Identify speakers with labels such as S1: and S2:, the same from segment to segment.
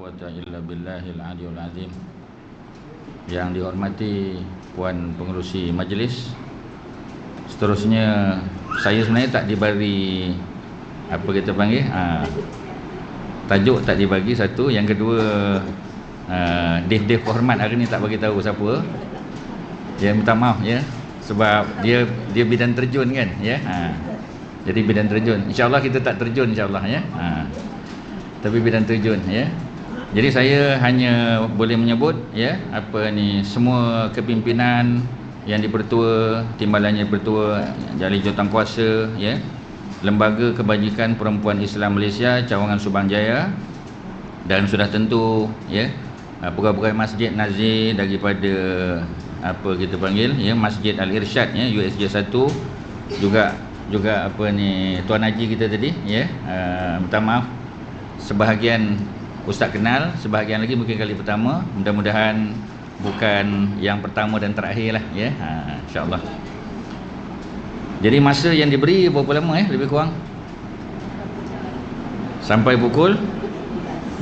S1: quwwata illa billahil aliyul azim. Yang dihormati puan pengerusi majlis, seterusnya saya sebenarnya tak diberi apa kita panggil tajuk, tak dibagi satu. Yang kedua, Dev hormat hari ni tak bagi tahu siapa. Ya, minta maaf ya, sebab dia bidang terjun kan ya. Jadi bidang terjun, insya-Allah kita tak terjun insya-Allah ya. Tapi bidang terjun ya. Jadi saya hanya boleh menyebut ya, apa ni, semua kepimpinan yang dipertua, timbalannya dipertua, Jali Jurutankuasa ya, Lembaga Kebajikan Perempuan Islam Malaysia Cawangan Subang Jaya, dan sudah tentu ya pegawai-pegawai Masjid Nazir daripada apa kita panggil ya, Masjid Al-Irsyad ya, USJ 1, juga apa ni, Tuan Haji kita tadi ya. Minta maaf, sebahagian Ustaz kenal, sebahagian lagi mungkin kali pertama. Mudah-mudahan bukan yang pertama dan terakhir lah ya, insya-Allah. Jadi masa yang diberi berapa lama lebih kurang? Sampai pukul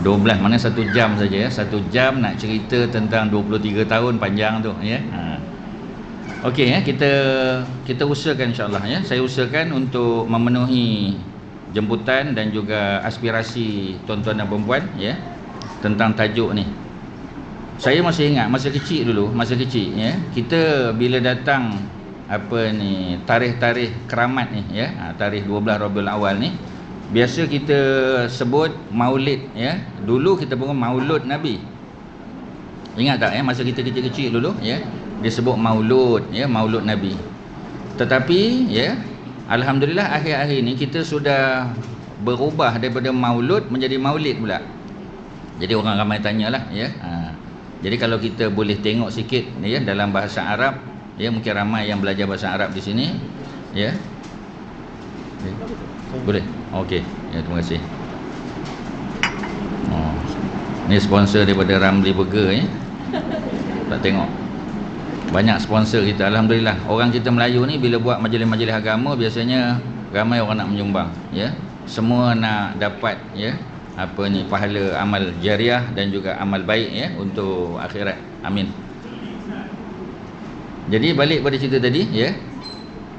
S1: 12, mana 1 jam saja ya. 1 jam nak cerita tentang 23 tahun, panjang tu ya. Okey ya, kita usahakan insya-Allah ya. Saya usahakan untuk memenuhi jemputan dan juga aspirasi tuan-tuan dan puan-puan ya tentang tajuk ni. Saya masih ingat masa kecil ya, kita bila datang apa ni, tarikh keramat ni ya, tarikh 12 Rabiul Awal ni, biasa kita sebut maulid ya. Dulu kita pun maulud Nabi. Ingat tak ya, masa kita kecil-kecil dulu ya, dia sebut maulud ya, maulud Nabi. Tetapi ya, alhamdulillah akhir-akhir ni kita sudah berubah daripada maulud menjadi maulid pula. Jadi orang ramai tanyalah ya. Jadi kalau kita boleh tengok sikit ya dalam bahasa Arab ya, mungkin ramai yang belajar bahasa Arab di sini ya. Boleh? Okey. Ya, terima kasih. Ni sponsor daripada Ramli Burger ya. Tak tengok. Banyak sponsor kita, alhamdulillah. Orang kita Melayu ni bila buat majlis-majlis agama biasanya ramai orang nak menyumbang ya. Semua nak dapat ya apa ni, pahala amal jariah dan juga amal baik ya untuk akhirat. Amin. Jadi balik pada cerita tadi ya.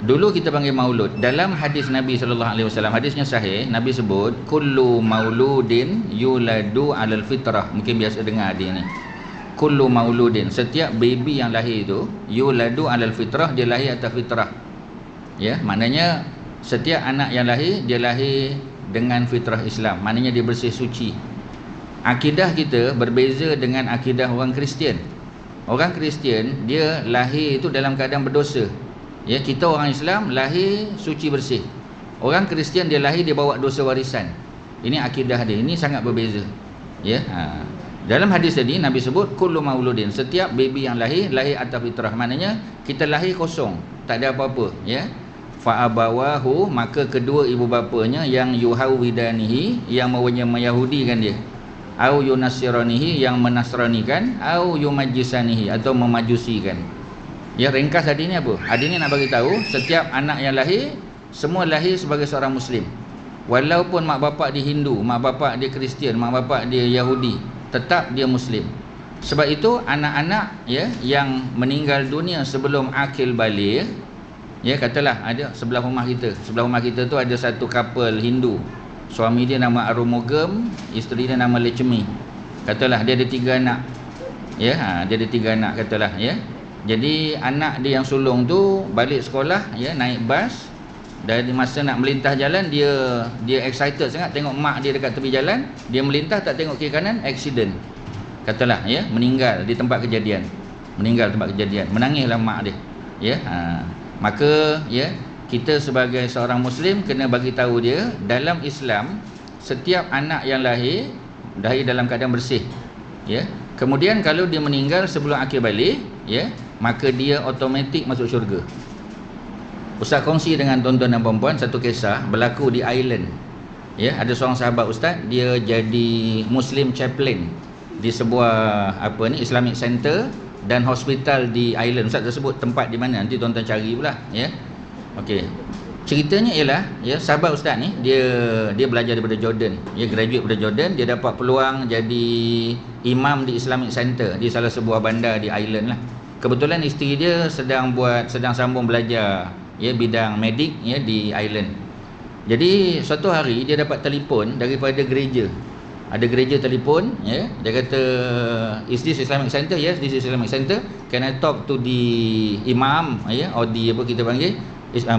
S1: Dulu kita panggil maulud. Dalam hadis Nabi sallallahu alaihi wasallam, hadisnya sahih, Nabi sebut kullu mauludin yuladu alal fitrah. Mungkin biasa dengar dia ni. Kullu mauludin, setiap baby yang lahir itu yuladu alal fitrah, dia lahir atas fitrah. Ya, maknanya setiap anak yang lahir, dia lahir dengan fitrah Islam. Maknanya dia bersih suci. Akidah kita berbeza dengan akidah orang Kristian. Orang Kristian dia lahir itu dalam keadaan berdosa. Ya, kita orang Islam lahir suci bersih. Orang Kristian dia lahir dia bawa dosa warisan. Ini akidah dia. Ini sangat berbeza. Ya. Dalam hadis tadi Nabi sebut kullu mauludin, setiap baby yang lahir atas fitrah. Maknanya kita lahir kosong, tak ada apa-apa ya. Fa abawahu, maka kedua ibu bapanya yang yuhawidanihi, yang meyahudikan dia, au yunasiranihi, yang menasranikan, au yumajjisanihi, atau memajusikan. Ya, ringkas hadis ni apa? Hadis ni nak bagi tahu setiap anak yang lahir semua lahir sebagai seorang muslim. Walaupun mak bapak dia Hindu, mak bapak dia Kristian, mak bapak dia Yahudi, tetap dia muslim. Sebab itu anak-anak ya yang meninggal dunia sebelum akil baligh ya, katalah ada sebelah rumah kita tu ada satu couple Hindu. Suami dia nama Arumugam, isteri dia nama Lechmi. Katalah dia ada 3 anak. Ya, dia ada 3 anak katalah ya. Jadi anak dia yang sulung tu balik sekolah ya, naik bas, dan masa nak melintah jalan dia excited sangat tengok mak dia dekat tepi jalan, dia melintah tak tengok kiri kanan, accident. Katalah ya, meninggal di tempat kejadian. Menangislah mak dia. Ya, maka ya, kita sebagai seorang muslim kena bagi tahu dia dalam Islam setiap anak yang lahir dalam keadaan bersih. Ya. Kemudian kalau dia meninggal sebelum akil balik ya, maka dia automatik masuk syurga. Ustaz kongsi dengan tuan-tuan dan puan-puan satu kisah berlaku di Ireland. Ya, ada seorang sahabat ustaz, dia jadi Muslim chaplain di sebuah Islamic center dan hospital di Ireland. Ustaz tersebut tempat di mana nanti tuan-tuan cari pula ya. Okey. Ceritanya ialah, ya, sahabat ustaz ni dia belajar daripada Jordan, dia graduate daripada Jordan, dia dapat peluang jadi imam di Islamic Center di salah sebuah bandar di Ireland lah. Kebetulan isteri dia sedang sambung belajar, ya, bidang medik, ya, di Ireland. Jadi suatu hari dia dapat telefon daripada gereja. Ada gereja telefon, ya, dia kata, is this Islamic Center? Yes, this is Islamic Center. Can I talk to the imam, ya, or the apa kita panggil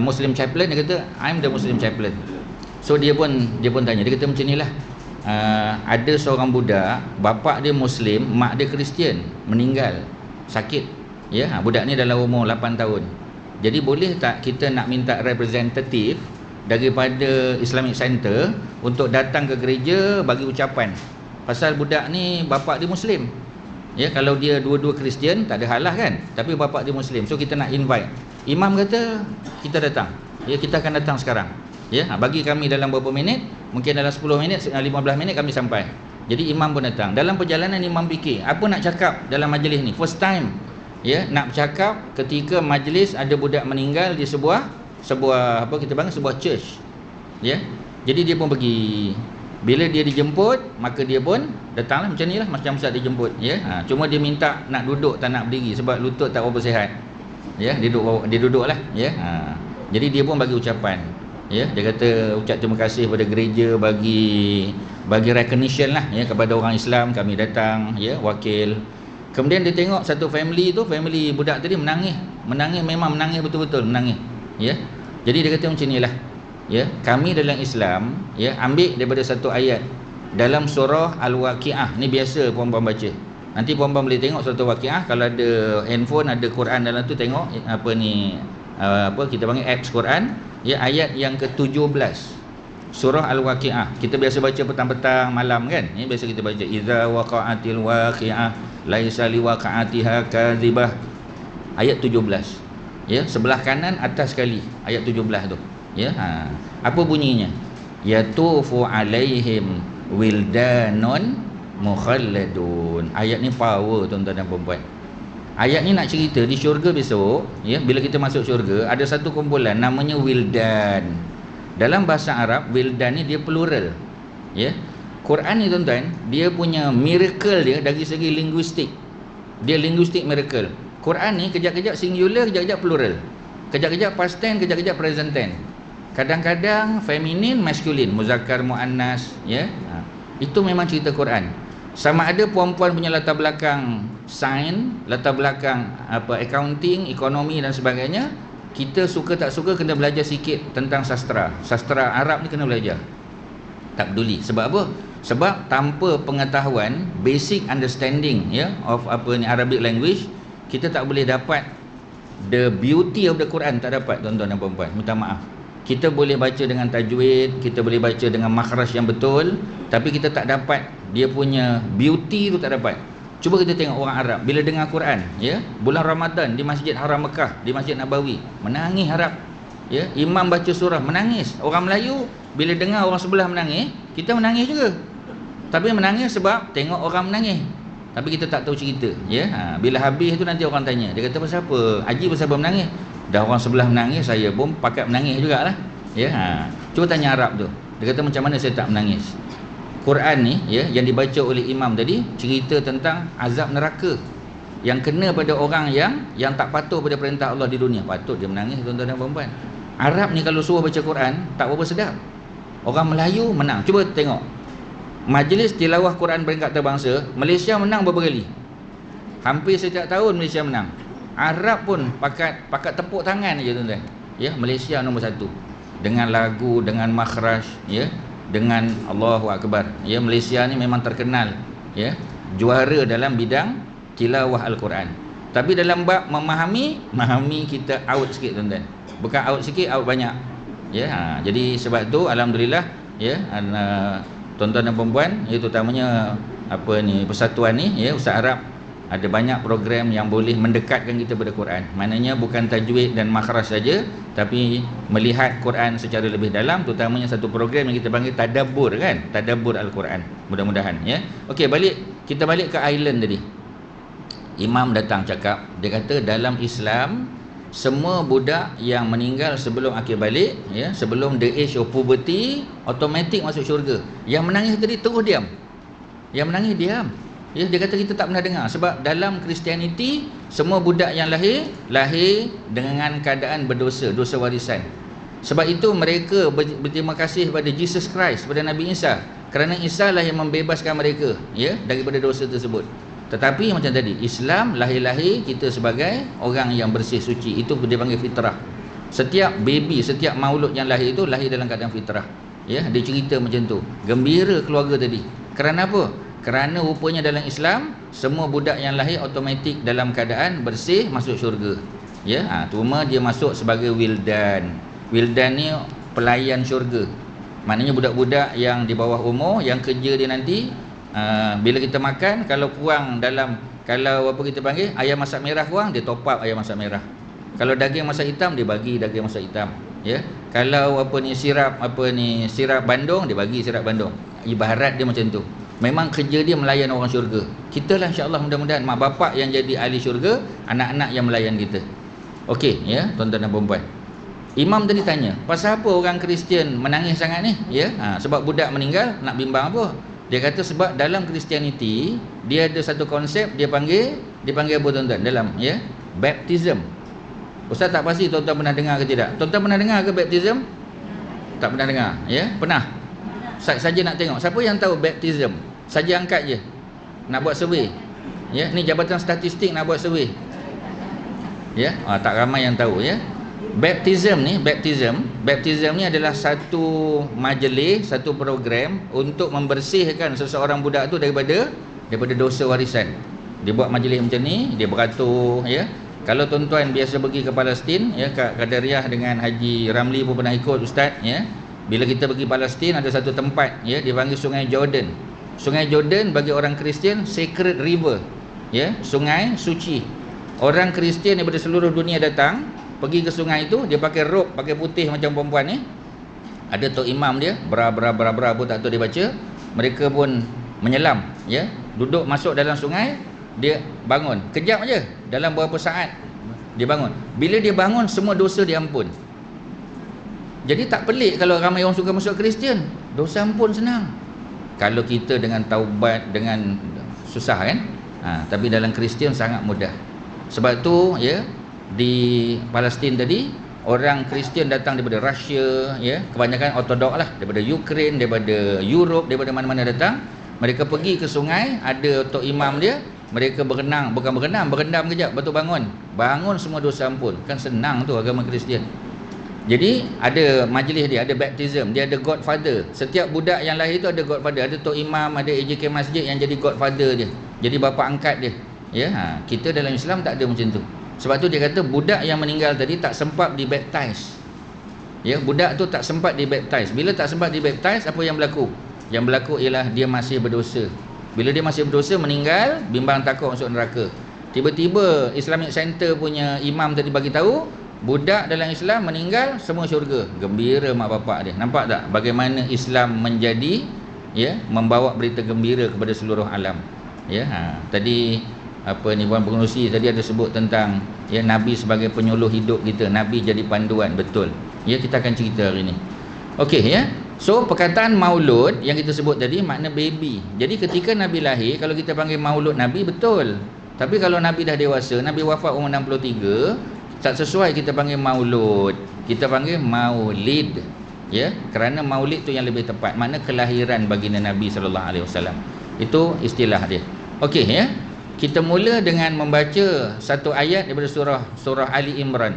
S1: Muslim chaplain? Dia kata, I'm the Muslim chaplain. So dia pun tanya, dia kata macam inilah, ada seorang budak, bapak dia Muslim, mak dia Kristian, meninggal sakit, ya, budak ni dalam umur 8 tahun. Jadi boleh tak kita nak minta representatif daripada Islamic Center untuk datang ke gereja bagi ucapan, pasal budak ni bapak dia Muslim, ya. Kalau dia dua-dua Kristian tak ada hal lah kan, tapi bapak dia Muslim, so kita nak invite. Imam kata kita datang, ya, kita akan datang sekarang, ya, bagi kami dalam beberapa minit, mungkin dalam 10 minit 15 minit kami sampai. Jadi imam pun datang. Dalam perjalanan imam fikir apa nak cakap dalam majlis ni, first time, ya, nak bercakap ketika majlis ada budak meninggal di sebuah apa kita panggil sebuah church, ya. Jadi dia pun pergi. Bila dia dijemput, maka dia pun datanglah macam nilah, macam ustaz dijemput, ya. Cuma dia minta nak duduk, tak nak berdiri sebab lutut tak berapa sihat, ya. Dia duduklah, ya. Jadi dia pun bagi ucapan, ya. Dia kata ucap terima kasih kepada gereja bagi recognition lah, ya, kepada orang Islam kami datang, ya, wakil. Kemudian dia tengok satu family tu, family budak tadi menangis, memang menangis betul-betul, menangis, ya. Jadi dia kata macam inilah, ya, kami dalam Islam, ya, ambil daripada satu ayat dalam surah Al-Waqiah. Ni biasa puan-puan baca. Nanti puan-puan boleh tengok surah Al-Waqiah, kalau ada handphone, ada Quran dalam tu, tengok apa ni, apa kita panggil apps Quran, ya, ayat yang ke-17 surah Al-Waqiah. Kita biasa baca petang-petang malam kan, ya, biasa kita baca idza waqa'atil waqiah laisa liwaqa'atiha kadzibah, ayat 17, ya, sebelah kanan atas sekali ayat 17 tu, ya. Apa bunyinya? Yatufu alaihim wildanun mukhalladun. Ayat ni power tuan-tuan dan puan-puan. Ayat ni nak cerita di syurga besok, ya, bila kita masuk syurga ada satu kumpulan namanya wildan. Dalam bahasa Arab wildan ni dia plural, ya. Quran ni tuan-tuan, dia punya miracle dia dari segi linguistik. Dia linguistik miracle. Quran ni kejap-kejap singular, kejap-kejap plural, kejap-kejap past tense, kejap-kejap present tense, kadang-kadang feminin, maskulin, muzakkar, muannas, ya. Itu memang cerita Quran. Sama ada puan-puan punya latar belakang sains, latar belakang apa accounting, ekonomi dan sebagainya, kita suka tak suka kena belajar sikit tentang sastra Arab ni, kena belajar. Tak peduli. Sebab apa? Sebab tanpa pengetahuan, basic understanding, ya, of apa ni Arabic language, kita tak boleh dapat the beauty of the Quran. Tak dapat tuan-tuan dan puan-puan, minta maaf. Kita boleh baca dengan tajwid, kita boleh baca dengan makhraj yang betul, tapi kita tak dapat dia punya beauty tu, tak dapat. Cuba kita tengok orang Arab bila dengar Quran, ya, bulan Ramadan di Masjid Haram Mekah, di Masjid Nabawi, menangis Arab, ya. Imam baca surah, menangis. Orang Melayu bila dengar orang sebelah menangis, kita menangis juga. Tapi menangis sebab tengok orang menangis, tapi kita tak tahu cerita, ya. Bila habis tu nanti orang tanya, dia kata pasal apa? Haji pasal apa menangis? Dah orang sebelah menangis, saya pun pakat menangis jugalah, ya. Cuba tanya Arab tu, dia kata macam mana saya tak menangis? Quran ni, ya, yang dibaca oleh imam tadi cerita tentang azab neraka yang kena pada orang yang tak patuh pada perintah Allah di dunia. Patut dia menangis tuan-tuan dan puan-puan. Arab ni kalau suruh baca Quran tak berapa sedap. Orang Melayu menang. Cuba tengok majlis tilawah Quran peringkat terbangsa, Malaysia menang berapa kali? Hampir setiap tahun Malaysia menang. Arab pun pakat tepuk tangan je tuan-tuan, ya. Malaysia nombor 1 dengan lagu, dengan makhraj, ya, dengan Allahu Akbar, ya. Malaysia ni memang terkenal, ya, juara dalam bidang tilawah Al-Quran. Tapi dalam bab memahami kita out sikit tuan-tuan. Bukan out sikit, out banyak, ya. Jadi sebab tu alhamdulillah, ya, tuan-tuan dan puan-puan, ya, terutamanya apa ni persatuan ni, ya, Ustaz Arab ada banyak program yang boleh mendekatkan kita pada Quran. Maknanya bukan tajwid dan makhraj saja, tapi melihat Quran secara lebih dalam, terutamanya satu program yang kita panggil tadabbur, kan, tadabbur Al-Quran. Mudah-mudahan, ya. Okey, kita balik ke Ireland tadi. Imam datang cakap, dia kata dalam Islam semua budak yang meninggal sebelum akil balik, ya, sebelum the age of puberty, automatik masuk syurga. Yang menangis tadi terus diam. Yang menangis diam. Ya, dia kata kita tak pernah dengar. Sebab dalam Kristianiti, semua budak yang lahir dengan keadaan berdosa, dosa warisan. Sebab itu mereka berterima kasih kepada Jesus Christ, kepada Nabi Isa, kerana Isa lah yang membebaskan mereka, ya, daripada dosa tersebut. Tetapi macam tadi, Islam lahir kita sebagai orang yang bersih suci. Itu dia panggil fitrah. Setiap baby, setiap maulud yang lahir itu lahir dalam keadaan fitrah. Ya, dia cerita macam tu. Gembira keluarga tadi. Kerana apa? Kerana rupanya dalam Islam, semua budak yang lahir automatik dalam keadaan bersih masuk syurga. Ya, cuma dia masuk sebagai wildan. Wildan ni pelayan syurga. Maknanya budak-budak yang di bawah umur, yang kerja dia nanti, bila kita makan, kalau kurang dalam, kalau apa kita panggil, ayam masak merah kurang, dia top up ayam masak merah. Kalau daging masak hitam, dia bagi daging masak hitam. Ya, kalau sirap bandung, dia bagi sirap bandung. Ibarat dia macam tu. Memang kerja dia melayan orang syurga. Kita lah insya-Allah, mudah-mudahan mak bapak yang jadi ahli syurga, anak-anak yang melayan kita. Okey, ya, tuan-tuan dan puan-puan. Imam tadi tanya, pasal apa orang Kristian menangis sangat ni? Ya, sebab budak meninggal, nak bimbang apa? Dia kata sebab dalam Kristianiti, dia ada satu konsep, dia panggil apa tuan-tuan? Dalam, ya, baptism. Ustaz tak pasti tuan-tuan pernah dengar ke tidak? Tuan-tuan pernah dengar ke baptism? Tak pernah dengar, ya? Pernah? Saja nak tengok. Siapa yang tahu baptism? Saja angkat je. Nak buat survey. Ya, ni Jabatan Statistik nak buat survey. Ya, tak ramai yang tahu, ya. Baptism ni adalah satu majlis, satu program untuk membersihkan seseorang budak tu daripada dosa warisan. Dia buat majlis macam ni, dia beratur, ya. Kalau tuan-tuan biasa pergi ke Palestin, ya, Kak Kadariah dengan Haji Ramli pun pernah ikut ustaz, ya. Bila kita pergi Palestin, ada satu tempat, ya, dipanggil Sungai Jordan. Sungai Jordan bagi orang Kristian sacred river, ya, sungai suci. Orang Kristian daripada seluruh dunia datang pergi ke sungai itu, dia pakai robe, pakai putih macam perempuan ni. Ada tok imam dia, bra pun tak tahu dia baca. Mereka pun menyelam, ya, duduk masuk dalam sungai, dia bangun. Kejap aja, dalam beberapa saat dia bangun. Bila dia bangun, semua dosa diampun. Jadi tak pelik kalau ramai orang suka masuk Kristian. Dosa ampun senang. Kalau kita dengan taubat, dengan susah kan? Tapi dalam Kristian sangat mudah. Sebab tu, ya, di Palestin tadi, orang Kristian datang daripada Russia, ya, kebanyakan Ortodok lah, daripada Ukraine, daripada Europe, daripada mana-mana datang. Mereka pergi ke sungai, ada tok imam dia, mereka berenang, bukan berenang, berendam kejap, betul bangun semua dosa ampun. Kan senang tu agama Kristian. Jadi ada majlis dia, ada baptism, dia ada godfather. Setiap budak yang lahir tu ada godfather, ada tok imam, ada AJK masjid yang jadi godfather dia, jadi bapa angkat dia. Ya, kita dalam Islam tak ada macam tu. Sebab tu dia kata budak yang meninggal tadi tak sempat dibaptize. Ya, budak tu tak sempat dibaptize. Bila tak sempat dibaptize, apa yang berlaku? Yang berlaku ialah dia masih berdosa. Bila dia masih berdosa, meninggal, bimbang takut masuk neraka. Tiba-tiba Islamic Center punya imam tadi bagi tahu, budak dalam Islam meninggal semua syurga. Gembira mak bapak dia. Nampak tak bagaimana Islam menjadi, ya, membawa berita gembira kepada seluruh alam. Ya, tadi apa ni puan pengerusi tadi ada sebut tentang, ya, Nabi sebagai penyuluh hidup kita, Nabi jadi panduan. Betul. Ya, kita akan cerita hari ni. Okey, ya. So perkataan maulud yang kita sebut tadi makna baby. Jadi ketika Nabi lahir, kalau kita panggil maulud Nabi, betul. Tapi kalau Nabi dah dewasa, Nabi wafat umur 63, tak sesuai kita panggil maulud. Kita panggil maulid. Ya, kerana maulid tu yang lebih tepat, makna kelahiran baginda Nabi sallallahu alaihi wasallam. Itu istilah dia. Okey, ya. Kita mula dengan membaca satu ayat daripada surah Ali Imran.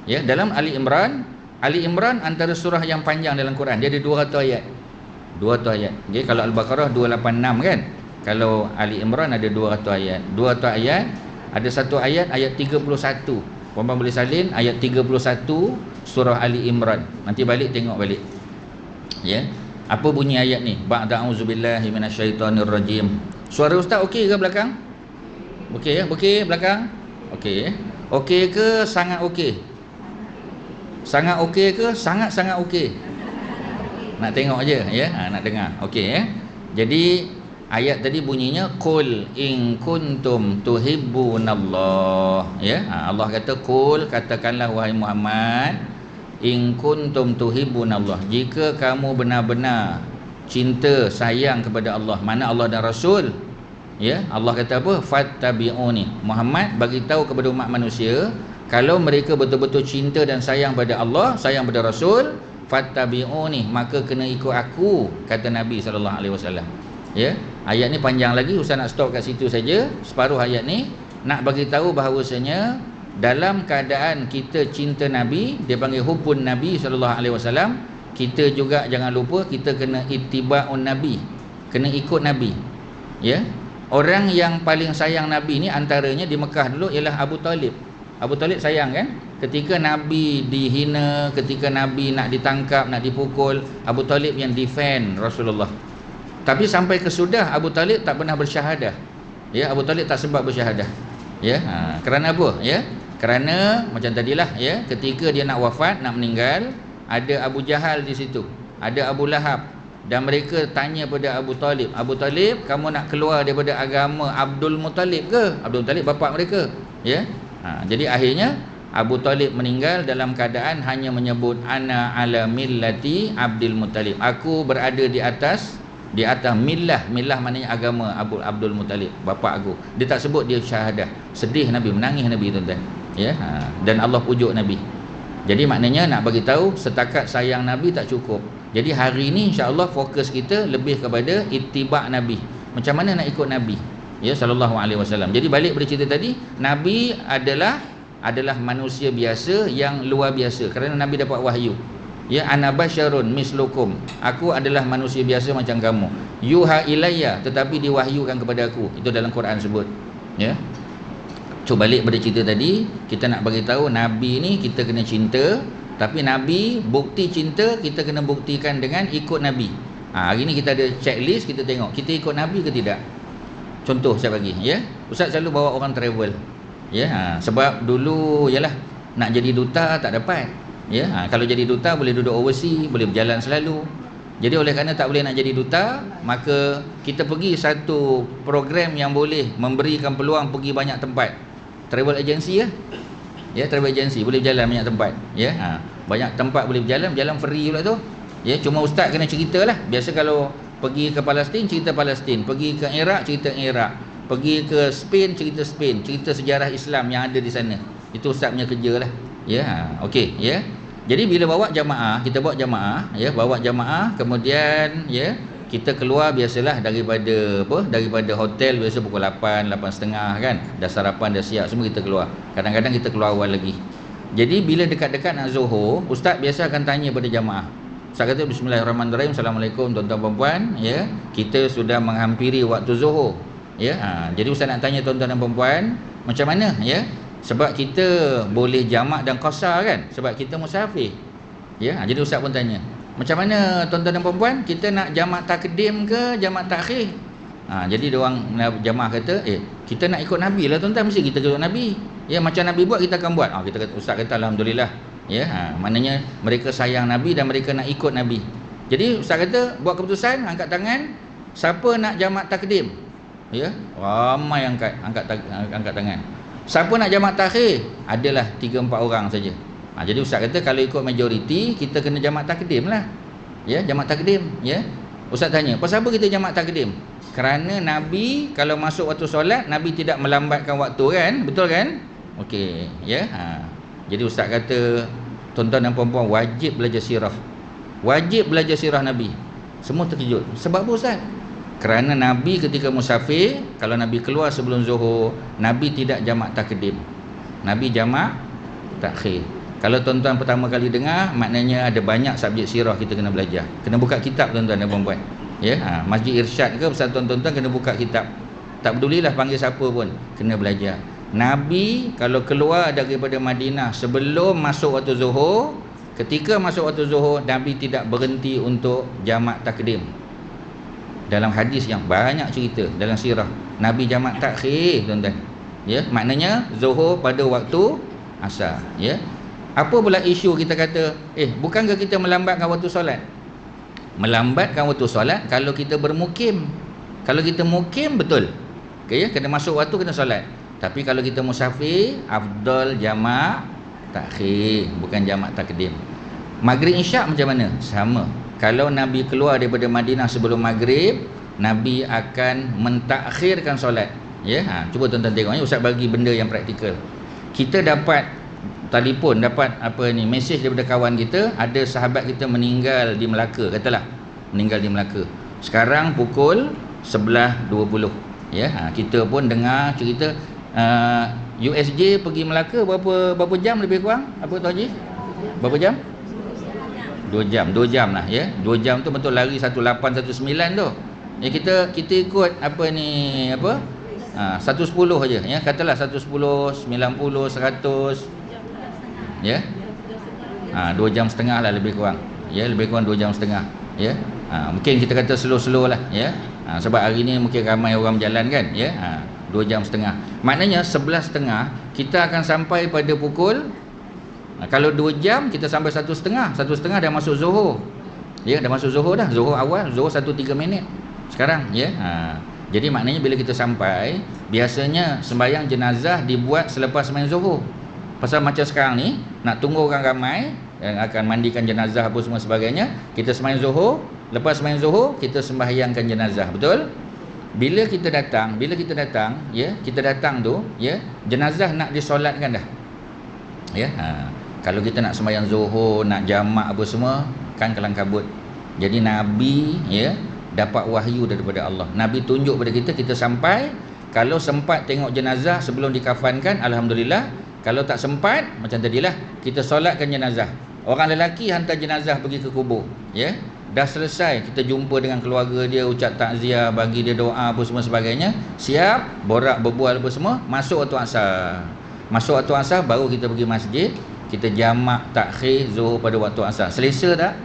S1: Ya, dalam Ali Imran antara surah yang panjang dalam Quran. Dia ada 200 ayat. 200 ayat. Jadi kalau Al-Baqarah 286 kan? Kalau Ali Imran ada 200 ayat. 200 ayat, ada satu ayat 31. Puan-puan boleh salin ayat 31 surah Ali Imran. Nanti balik tengok balik. Ya. Apa bunyi ayat ni? Ba'da auzubillahi minasyaitonirrajim. Suara ustaz okey ke belakang? Okey ya, okey belakang. Okey. Okey ke sangat okey? Sangat okey ke sangat-sangat okey? Nak tengok aje, ya. Nak dengar. Okey ya. Jadi Ayat tadi bunyinya qul in kuntum tuhibbunallah, ya. Allah kata qul, katakanlah wahai Muhammad, in kuntum tuhibbunallah, jika kamu benar-benar cinta sayang kepada Allah, mana Allah dan Rasul, ya. Allah kata apa? Fattabi'uni. Muhammad bagi tahu kepada umat manusia, kalau mereka betul-betul cinta dan sayang pada Allah, sayang pada Rasul, fattabi'uni, maka kena ikut aku, kata Nabi sallallahu alaihi wasallam. Ya, ayat ni panjang lagi, ustaz nak stop kat situ saja. Separuh ayat ni nak bagi tahu bahawasanya dalam keadaan kita cinta Nabi, dia panggil hubun Nabi sallallahu alaihi wasallam, kita juga jangan lupa kita kena ittiba'un Nabi, kena ikut Nabi. Ya. Orang yang paling sayang Nabi ni antaranya di Mekah dulu ialah Abu Talib. Abu Talib sayang kan? Ketika Nabi dihina, ketika Nabi nak ditangkap, nak dipukul, Abu Talib yang defend Rasulullah. Tapi sampai kesudah Abu Talib tak pernah bersyahadah. Ya, Abu Talib tak sempat bersyahadah. Ya, kerana apa? Ya, kerana macam tadilah, ya, ketika dia nak wafat, nak meninggal, ada Abu Jahal di situ, ada Abu Lahab, dan mereka tanya pada Abu Talib, Abu Talib, kamu nak keluar daripada agama Abdul Muttalib ke? Abdul Muttalib bapa mereka. Ya. Jadi akhirnya Abu Talib meninggal dalam keadaan hanya menyebut ana ala millati Abdul Muttalib. Aku berada di atas millah. Millah maknanya agama Abdul Muttalib, bapa aku. Dia tak sebut dia syahadah. Sedih Nabi, menangis Nabi, tuan-tuan. Ya, dan Allah pujuk Nabi. Jadi maknanya nak bagi tahu setakat sayang Nabi tak cukup. Jadi hari ini insya-Allah fokus kita lebih kepada ittiba' Nabi. Macam mana nak ikut Nabi? Ya, sallallahu alaihi wasallam. Jadi balik pada cerita tadi, Nabi adalah manusia biasa yang luar biasa kerana Nabi dapat wahyu. Ya, ana basyarun mislukum, aku adalah manusia biasa macam kamu. Yuha ilayya, tetapi diwahyukan kepada aku. Itu dalam Quran sebut. Ya. Cuba balik pada cerita tadi, kita nak bagi tahu Nabi ni kita kena cinta, tapi Nabi bukti cinta kita kena buktikan dengan ikut Nabi. Hari ni kita ada checklist, kita tengok kita ikut Nabi ke tidak. Contoh saya bagi, ya. Ustaz selalu bawa orang travel. Ya, sebab dulu yalah nak jadi duta tak dapat. Ya, kalau jadi duta boleh duduk overseas, boleh berjalan selalu. Jadi oleh kerana tak boleh nak jadi duta, maka kita pergi satu program yang boleh memberikan peluang pergi banyak tempat. Travel agency ya. Ya, travel agency boleh berjalan banyak tempat. Ya, banyak tempat boleh berjalan free pula tu. Ya, cuma ustaz kena ceritalah. Biasa kalau pergi ke Palestin, cerita Palestin, pergi ke Iraq, cerita Iraq, pergi ke Spain, cerita Spain, cerita sejarah Islam yang ada di sana. Itu ustaz punya kerja lah. Ya, okey, ya. Jadi bila bawa jamaah, kita bawa jamaah, ya, bawa jamaah, kemudian ya, kita keluar biasalah daripada hotel biasa pukul 8, 8.30 kan. Dah sarapan, dah siap semua, kita keluar. Kadang-kadang kita keluar awal lagi. Jadi bila dekat-dekat nak Zuhur, ustaz biasa akan tanya pada jamaah. Ustaz kata bismillahirrahmanirrahim, assalamualaikum tuan-tuan puan-puan, ya. Kita sudah menghampiri waktu Zuhur. Ya, jadi ustaz nak tanya tuan-tuan dan puan-puan, macam mana, ya? Sebab kita boleh jamak dan qasar kan, sebab kita musafir. Ya, jadi ustaz pun tanya, macam mana tuan-tuan dan puan-puan, kita nak jamak takdim ke jamak takhir? Jadi dia orang jamaah kata, kita nak ikut Nabi lah tuan-tuan, mesti kita ikut Nabi. Ya, macam Nabi buat kita akan buat. Kita kata, ustaz kata alhamdulillah. Ya, maknanya mereka sayang Nabi dan mereka nak ikut Nabi. Jadi ustaz kata buat keputusan, angkat tangan, siapa nak jamak takdim? Ya, ramai angkat tangan. Siapa nak jamak takhir? Adalah 3-4 orang saja. Jadi ustaz kata kalau ikut majoriti kita kena jamak takdim lah. Ya, jamak takdim, ya. Ustaz tanya, pasal apa kita jamak takdim? Kerana Nabi kalau masuk waktu solat, Nabi tidak melambatkan waktu kan? Betul kan? Okey, ya. Jadi ustaz kata tuan-tuan dan puan-puan wajib belajar sirah. Wajib belajar sirah Nabi. Semua terkejut. Sebab apa ustaz? Kerana Nabi ketika musafir, kalau Nabi keluar sebelum Zuhur, Nabi tidak jamak takdim. Nabi jamak takhir. Kalau tuan-tuan pertama kali dengar, maknanya ada banyak subjek sirah kita kena belajar. Kena buka kitab tuan-tuan dan puan-puan. Ya, Masjid Irsyad ke pesantren tuan-tuan kena buka kitab. Tak pedulilah panggil siapa pun, kena belajar. Nabi kalau keluar daripada Madinah sebelum masuk waktu Zuhur, ketika masuk waktu Zuhur, Nabi tidak berhenti untuk jamak takdim. Dalam hadis yang banyak cerita dalam sirah, Nabi jamak takhir tuan-tuan. Ya, maknanya Zuhur pada waktu asar. Ya. Apa pula isu kita kata, bukankah kita melambatkan waktu solat? Melambatkan waktu solat kalau kita bermukim. Kalau kita mukim betul. Okey ya, kena masuk waktu kena solat. Tapi kalau kita musafir, afdal jamak takhir, bukan jamak takdim. Maghrib Isyak macam mana? Sama. Kalau Nabi keluar daripada Madinah sebelum maghrib, Nabi akan mentakhirkan solat. Ya, cuba tuan-tuan tengok ya, Ustaz bagi benda yang praktikal. Kita dapat telefon, dapat mesej daripada kawan kita, ada sahabat kita meninggal di Melaka, katalah meninggal di Melaka. Sekarang pukul 11.20. Ya, kita pun dengar cerita USJ pergi Melaka berapa jam lebih kurang? Apa Tuan Haji? Berapa jam? 2 jam lah ya. 2 jam tu betul lari 1819 tu. Ya, kita ikut 110 aja ya. Katalah 110, 90, 100 ya. 2 jam setengah lah lebih kurang. Ya, lebih kurang 2 jam setengah ya. Mungkin kita kata slow lah ya. Sebab hari ni mungkin ramai orang berjalan kan ya. 2 jam setengah. Maknanya 11.30 kita akan sampai pada pukul, kalau 2 jam kita sampai 1.30. 1.30 dah masuk Zuhur. Ya, dah masuk Zuhur dah. Zuhur awal, Zuhur 1.3 minit sekarang ya. Jadi maknanya bila kita sampai, biasanya sembahyang jenazah dibuat selepas sembahyang Zuhur. Pasal macam sekarang ni nak tunggu orang ramai yang akan mandikan jenazah apa semua sebagainya, kita sembahyang Zuhur, lepas sembahyang Zuhur kita sembahyangkan jenazah. Betul? Bila kita datang ya, kita datang tu ya, jenazah nak disolatkan dah. Ya, kalau kita nak sembahyang Zuhur, nak jamak apa semua kan kelang kabut. Jadi Nabi ya dapat wahyu daripada Allah. Nabi tunjuk pada kita sampai, kalau sempat tengok jenazah sebelum dikafankan, alhamdulillah. Kalau tak sempat, macam tadilah, kita solatkan jenazah. Orang lelaki hantar jenazah pergi ke kubur ya. Dah selesai, kita jumpa dengan keluarga dia, ucap takziah, bagi dia doa apa semua sebagainya, siap borak berbual apa semua, masuk waktu asar. Masuk waktu asar baru kita pergi masjid, kita jamak takhir Zuhur pada waktu asar. Selesa tak?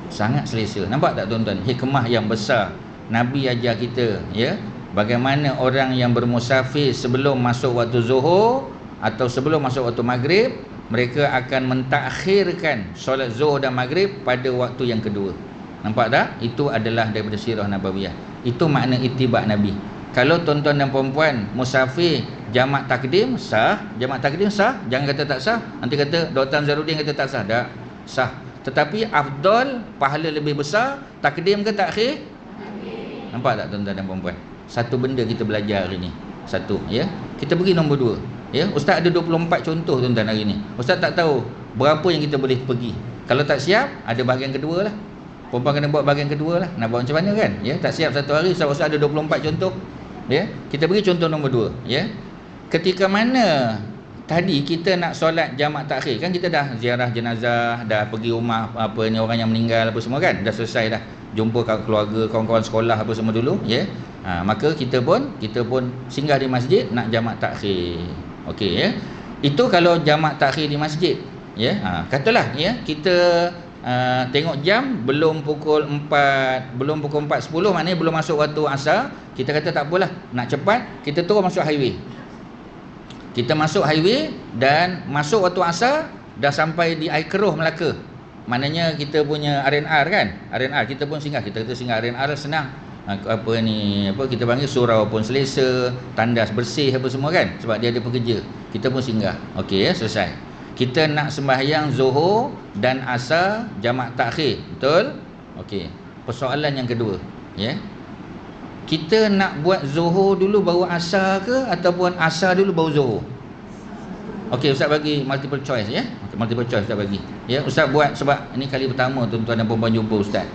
S1: Sangat selesa. Nampak tak tuan-tuan? Hikmah yang besar Nabi ajar kita ya, bagaimana orang yang bermusafir sebelum masuk waktu Zuhur atau sebelum masuk waktu maghrib, mereka akan mentakhirkan solat Zuhur dan maghrib pada waktu yang kedua. Nampak tak? Itu adalah daripada sirah Nabawiyah. Itu makna ittiba' Nabi. Kalau tuan-tuan dan puan-puan musafir jamak takdim sah, jamak takdim sah, jangan kata tak sah. Nanti kata Dr. Zaruddin kata tak sah. Tak sah. Tetapi afdal, pahala lebih besar, takdim ke takhir? Nampak tak tuan-tuan dan puan-puan? Satu benda kita belajar hari ni. Satu ya. Kita pergi nombor 2. Ya, Ustaz ada 24 contoh tuan-tuan hari ni. Ustaz tak tahu berapa yang kita boleh pergi. Kalau tak siap, ada bahagian kedua lah. Perempuan kena buat bahagian kedua lah. Nak buat macam mana kan? Ya, tak siap satu hari, Ustaz ada 24 contoh. Ya, kita pergi contoh nombor 2. Ya, ketika mana tadi kita nak solat jamak takhir, kan kita dah ziarah jenazah, dah pergi rumah orang yang meninggal apa semua kan, dah selesai dah, jumpa keluarga, kawan-kawan sekolah apa semua dulu ya. Maka kita pun singgah di masjid nak jamak takhir. Okey ya. Itu kalau jamak takhir di masjid ya. Katalah ya, kita tengok jam belum pukul 4, belum pukul 4.10, maknanya belum masuk waktu asar. Kita kata tak apalah, nak cepat, kita terus masuk highway. Kita masuk highway dan masuk waktu asar, dah sampai di Aikeroh Melaka. Maknanya kita punya RNR kan, RNR kita pun singgah, kita kata singgah RNR senang. Kita panggil surau pun selesa, tandas bersih apa semua kan, sebab dia ada pekerja. Kita pun singgah. Okey ya, selesai. Kita nak sembahyang Zuhur dan asar jamak takhir, betul? Okey. Persoalan yang kedua, ya. Kita nak buat Zuhur dulu baru asar ke ataupun asar dulu baru Zuhur? Okey, Ustaz bagi multiple choice ya. Multiple choice Ustaz bagi. Ya, Ustaz buat sebab ini kali pertama tuan-tuan dan puan-puan jumpa Ustaz.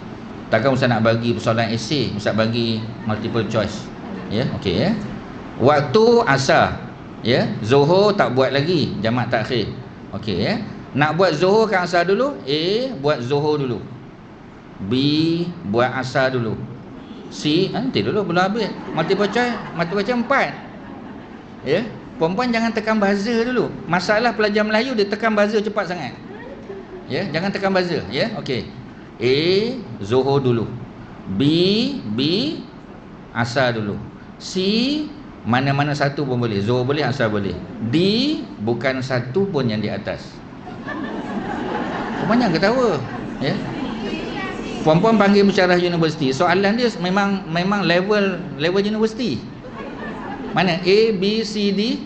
S1: Takkan Ustaz nak bagi persoalan esei, Ustaz bagi multiple choice. Ya, okey ya. Waktu asar, ya, Zuhur tak buat lagi jamak takhir. Okey ya. Nak buat Zuhur ke asar dulu? A buat Zuhur dulu. B buat asar dulu. C nanti dulu belum habis. Multiple choice 4. Ya. Perempuan jangan tekan buzzer dulu. Masalah pelajar Melayu dia tekan buzzer cepat sangat. Ya, jangan tekan buzzer ya. Okey. A Zuhur dulu. B asar dulu. C mana-mana satu pun boleh. Zuhur boleh, asar boleh. D bukan satu pun yang di atas. Banyak ketawa ya. Puan-puan panggil mensyarah universiti, soalan dia memang level universiti. Mana? A, B, C, D?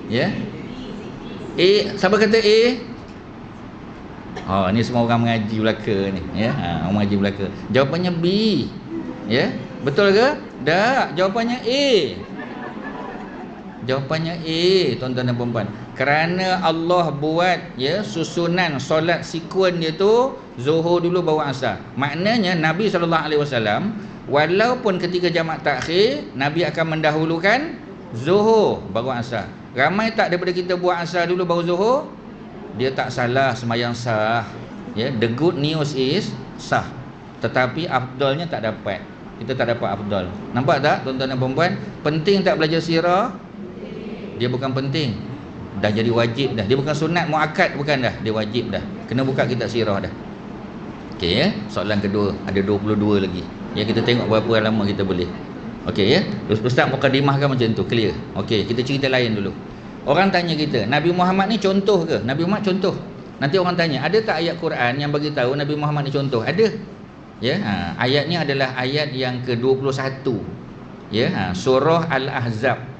S1: Ya. A, siapa kata A? Oh, ni semua orang mengaji belaka ni, ya. Orang mengaji belaka. Jawapannya B. Ya. Betul ke? Tak, jawapannya A. Jawapannya A, tuan-tuan dan puan-puan. Kerana Allah buat ya susunan solat sekuen dia tu Zuhur dulu baru Asar. Maknanya Nabi SAW walaupun ketika jamak takhir, Nabi akan mendahulukan Zuhur baru Asar. Ramai tak daripada kita buat Asar dulu baru Zuhur? Dia tak salah, sembahyang sah. Ya, the good news is sah. Tetapi afdalnya tak dapat. Kita tak dapat afdal. Nampak tak tuan-tuan dan puan-puan? Penting tak belajar sirah? Dia bukan penting, dah jadi wajib dah. Dia bukan sunat muakkad, bukan dah, dia wajib dah. Kena buka kitab sirah dah. Okey ya. Soalan kedua, ada 22 lagi. Ya, kita tengok berapa lama kita boleh. Okey ya. Ustaz mukadimah kan macam tu, clear. Okey, kita cerita lain dulu. Orang tanya kita, Nabi Muhammad ni contoh ke? Nabi Muhammad contoh. Nanti orang tanya, ada tak ayat Quran yang bagi tahu Nabi Muhammad ni contoh? Ada. Ya, ayatnya adalah ayat yang ke-21. Ya, surah Al-Ahzab.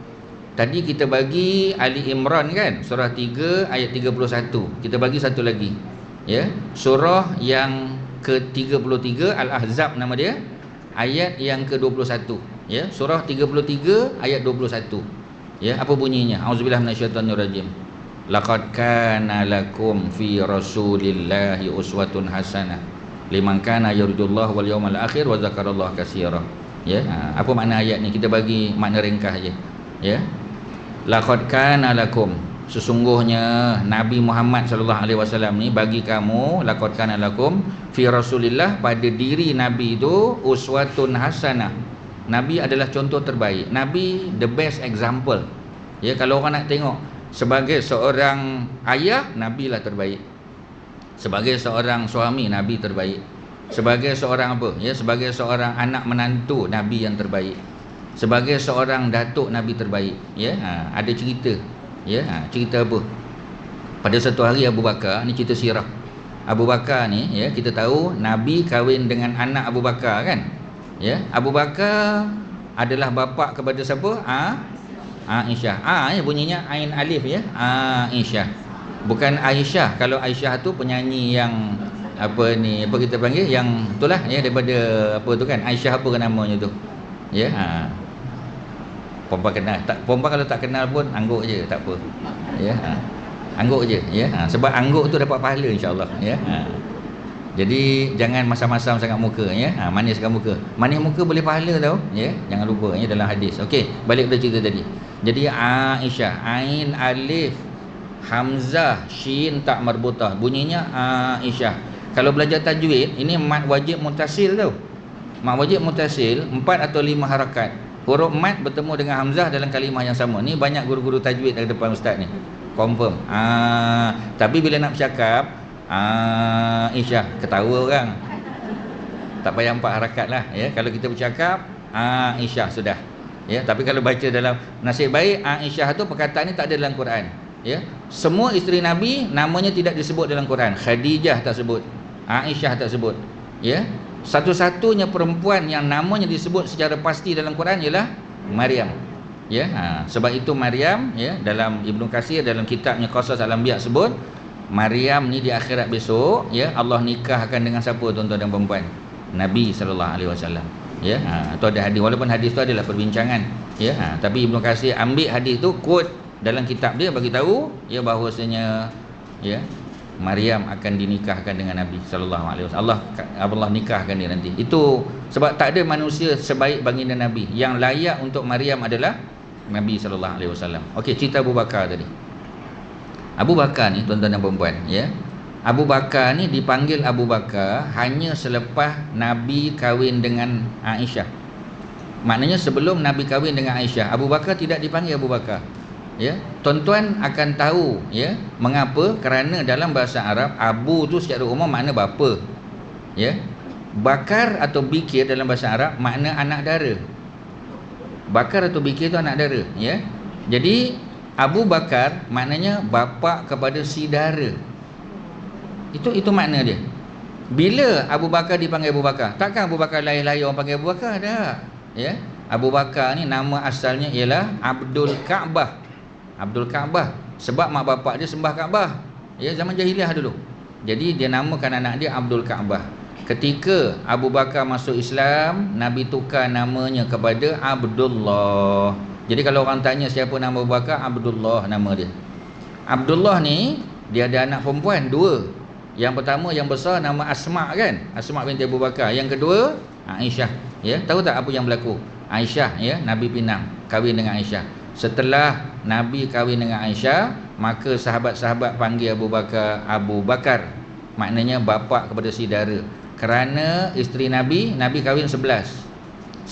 S1: Tadi kita bagi Ali Imran kan, surah 3 ayat 31. Kita bagi satu lagi. Ya, surah yang ke-33 Al-Ahzab nama dia, ayat yang ke-21. Ya, surah 33 ayat 21. Ya, apa bunyinya? Auzubillahi minasyaitonirrajim. Laqad kana lakum fi Rasulillahi uswatun hasanah liman kana yarjullaha wal yawmal akhir wa dzakarallaha katsira. Ya, apa makna ayat ni? Kita bagi makna ringkas je. Ya. Laqad kana lakum, sesungguhnya Nabi Muhammad sallallahu alaihi wasallam ni bagi kamu, laqad kana lakum fi Rasulillah, pada diri Nabi itu uswatun hasanah. Nabi adalah contoh terbaik. Nabi the best example. Ya, kalau orang nak tengok sebagai seorang ayah, Nabi lah terbaik. Sebagai seorang suami, Nabi terbaik. Sebagai seorang apa? Ya, sebagai seorang anak menantu, Nabi yang terbaik. Sebagai seorang datuk, Nabi terbaik. Ya, ada cerita. Ya, cerita apa? Pada satu hari Abu Bakar, ni cerita sirah. Abu Bakar ni, ya, kita tahu Nabi kahwin dengan anak Abu Bakar kan? Ya, Abu Bakar adalah bapa kepada siapa? Aisyah. Ya, bunyinya ain alif ya. Aisyah. Bukan Aisyah. Kalau Aisyah tu penyanyi yang apa ni, apa kita panggil, yang itulah ya, daripada apa tu kan, Aisyah apa kan namanya tu. Ya, perempuan kenal. Tak, perempuan kalau tak kenal pun angguk je, tak apa. Ya, angguk je ya. Sebab angguk tu dapat pahala insya-Allah ya. Jadi jangan masam-masam sangat muka ya. Maniskan muka. Manis muka boleh pahala tau ya. Jangan lupa ya, dalam hadis. Okey, balik pada cerita tadi. Jadi Aisyah, ain alif hamzah shin tak marbutah, bunyinya Aisyah. Kalau belajar tajwid, ini mad wajib mutasil tau. Mad wajib mutasil 4 atau 5 harakat. Huruf mad bertemu dengan hamzah dalam kalimah yang sama. Ni banyak guru-guru tajwid dari depan ustaz ni. Confirm. Tapi bila nak bercakap Aisyah, ketawa orang. Tak payah 4 harakat lah ya. Kalau kita bercakap Aisyah sudah. Ya, tapi kalau baca dalam nasib baik, Aisyah tu perkataan ni tak ada dalam Quran. Ya. Semua isteri Nabi namanya tidak disebut dalam Quran. Khadijah tak sebut. Aisyah tak sebut. Ya. Satu-satunya perempuan yang namanya disebut secara pasti dalam Quran ialah Maryam. Ya, sebab itu Maryam ya, dalam Ibnu Katsir dalam kitabnya Qasas Al-Anbiya sebut Maryam ni di akhirat besok ya, Allah nikahkan dengan siapa tuan-tuan dan puan-puan? Nabi sallallahu alaihi wasallam. Ya, tu ada hadis, walaupun hadis tu adalah perbincangan ya, tapi Ibnu Katsir ambil hadis tu, quote dalam kitab dia, bagi tahu ya bahawasanya ya Maryam akan dinikahkan dengan Nabi sallallahu alaihi wasallam. Allah nikahkan dia nanti. Itu sebab tak ada manusia sebaik baginda Nabi. Yang layak untuk Maryam adalah Nabi sallallahu alaihi wasallam. Okey, cerita Abu Bakar tadi. Abu Bakar ni tuan-tuan dan puan-puan ya. Abu Bakar ni dipanggil Abu Bakar hanya selepas Nabi kahwin dengan Aisyah. Maknanya sebelum Nabi kahwin dengan Aisyah, Abu Bakar tidak dipanggil Abu Bakar. Ya, tuan-tuan akan tahu ya mengapa, kerana dalam bahasa Arab Abu tu secara umum makna bapa. Ya. Bakar atau bikir dalam bahasa Arab makna anak dara. Bakar atau bikir tu anak dara ya. Jadi Abu Bakar maknanya bapa kepada si dara. Itu makna dia. Bila Abu Bakar dipanggil Abu Bakar? Takkan Abu Bakar lahir-lahir orang panggil Abu Bakar? Tak. Ya. Abu Bakar ni nama asalnya ialah Abdul Ka'bah. Abdul Ka'bah. Sebab mak bapak dia sembah Ka'bah. Ya, zaman jahiliah dulu. Jadi dia namakan anak dia Abdul Ka'bah. Ketika Abu Bakar masuk Islam, Nabi tukar namanya kepada Abdullah. Jadi kalau orang tanya siapa nama Abu Bakar, Abdullah nama dia. Abdullah ni dia ada anak perempuan dua. Yang pertama yang besar nama Asma kan? Asma binti Abu Bakar. Yang kedua Aisyah. Ya, tahu tak apa yang berlaku? Aisyah ya, Nabi pinang kahwin dengan Aisyah. Setelah Nabi kahwin dengan Aisyah, maka sahabat-sahabat panggil Abu Bakar Abu Bakar. Maknanya bapa kepada saudara. Kerana isteri Nabi kahwin 11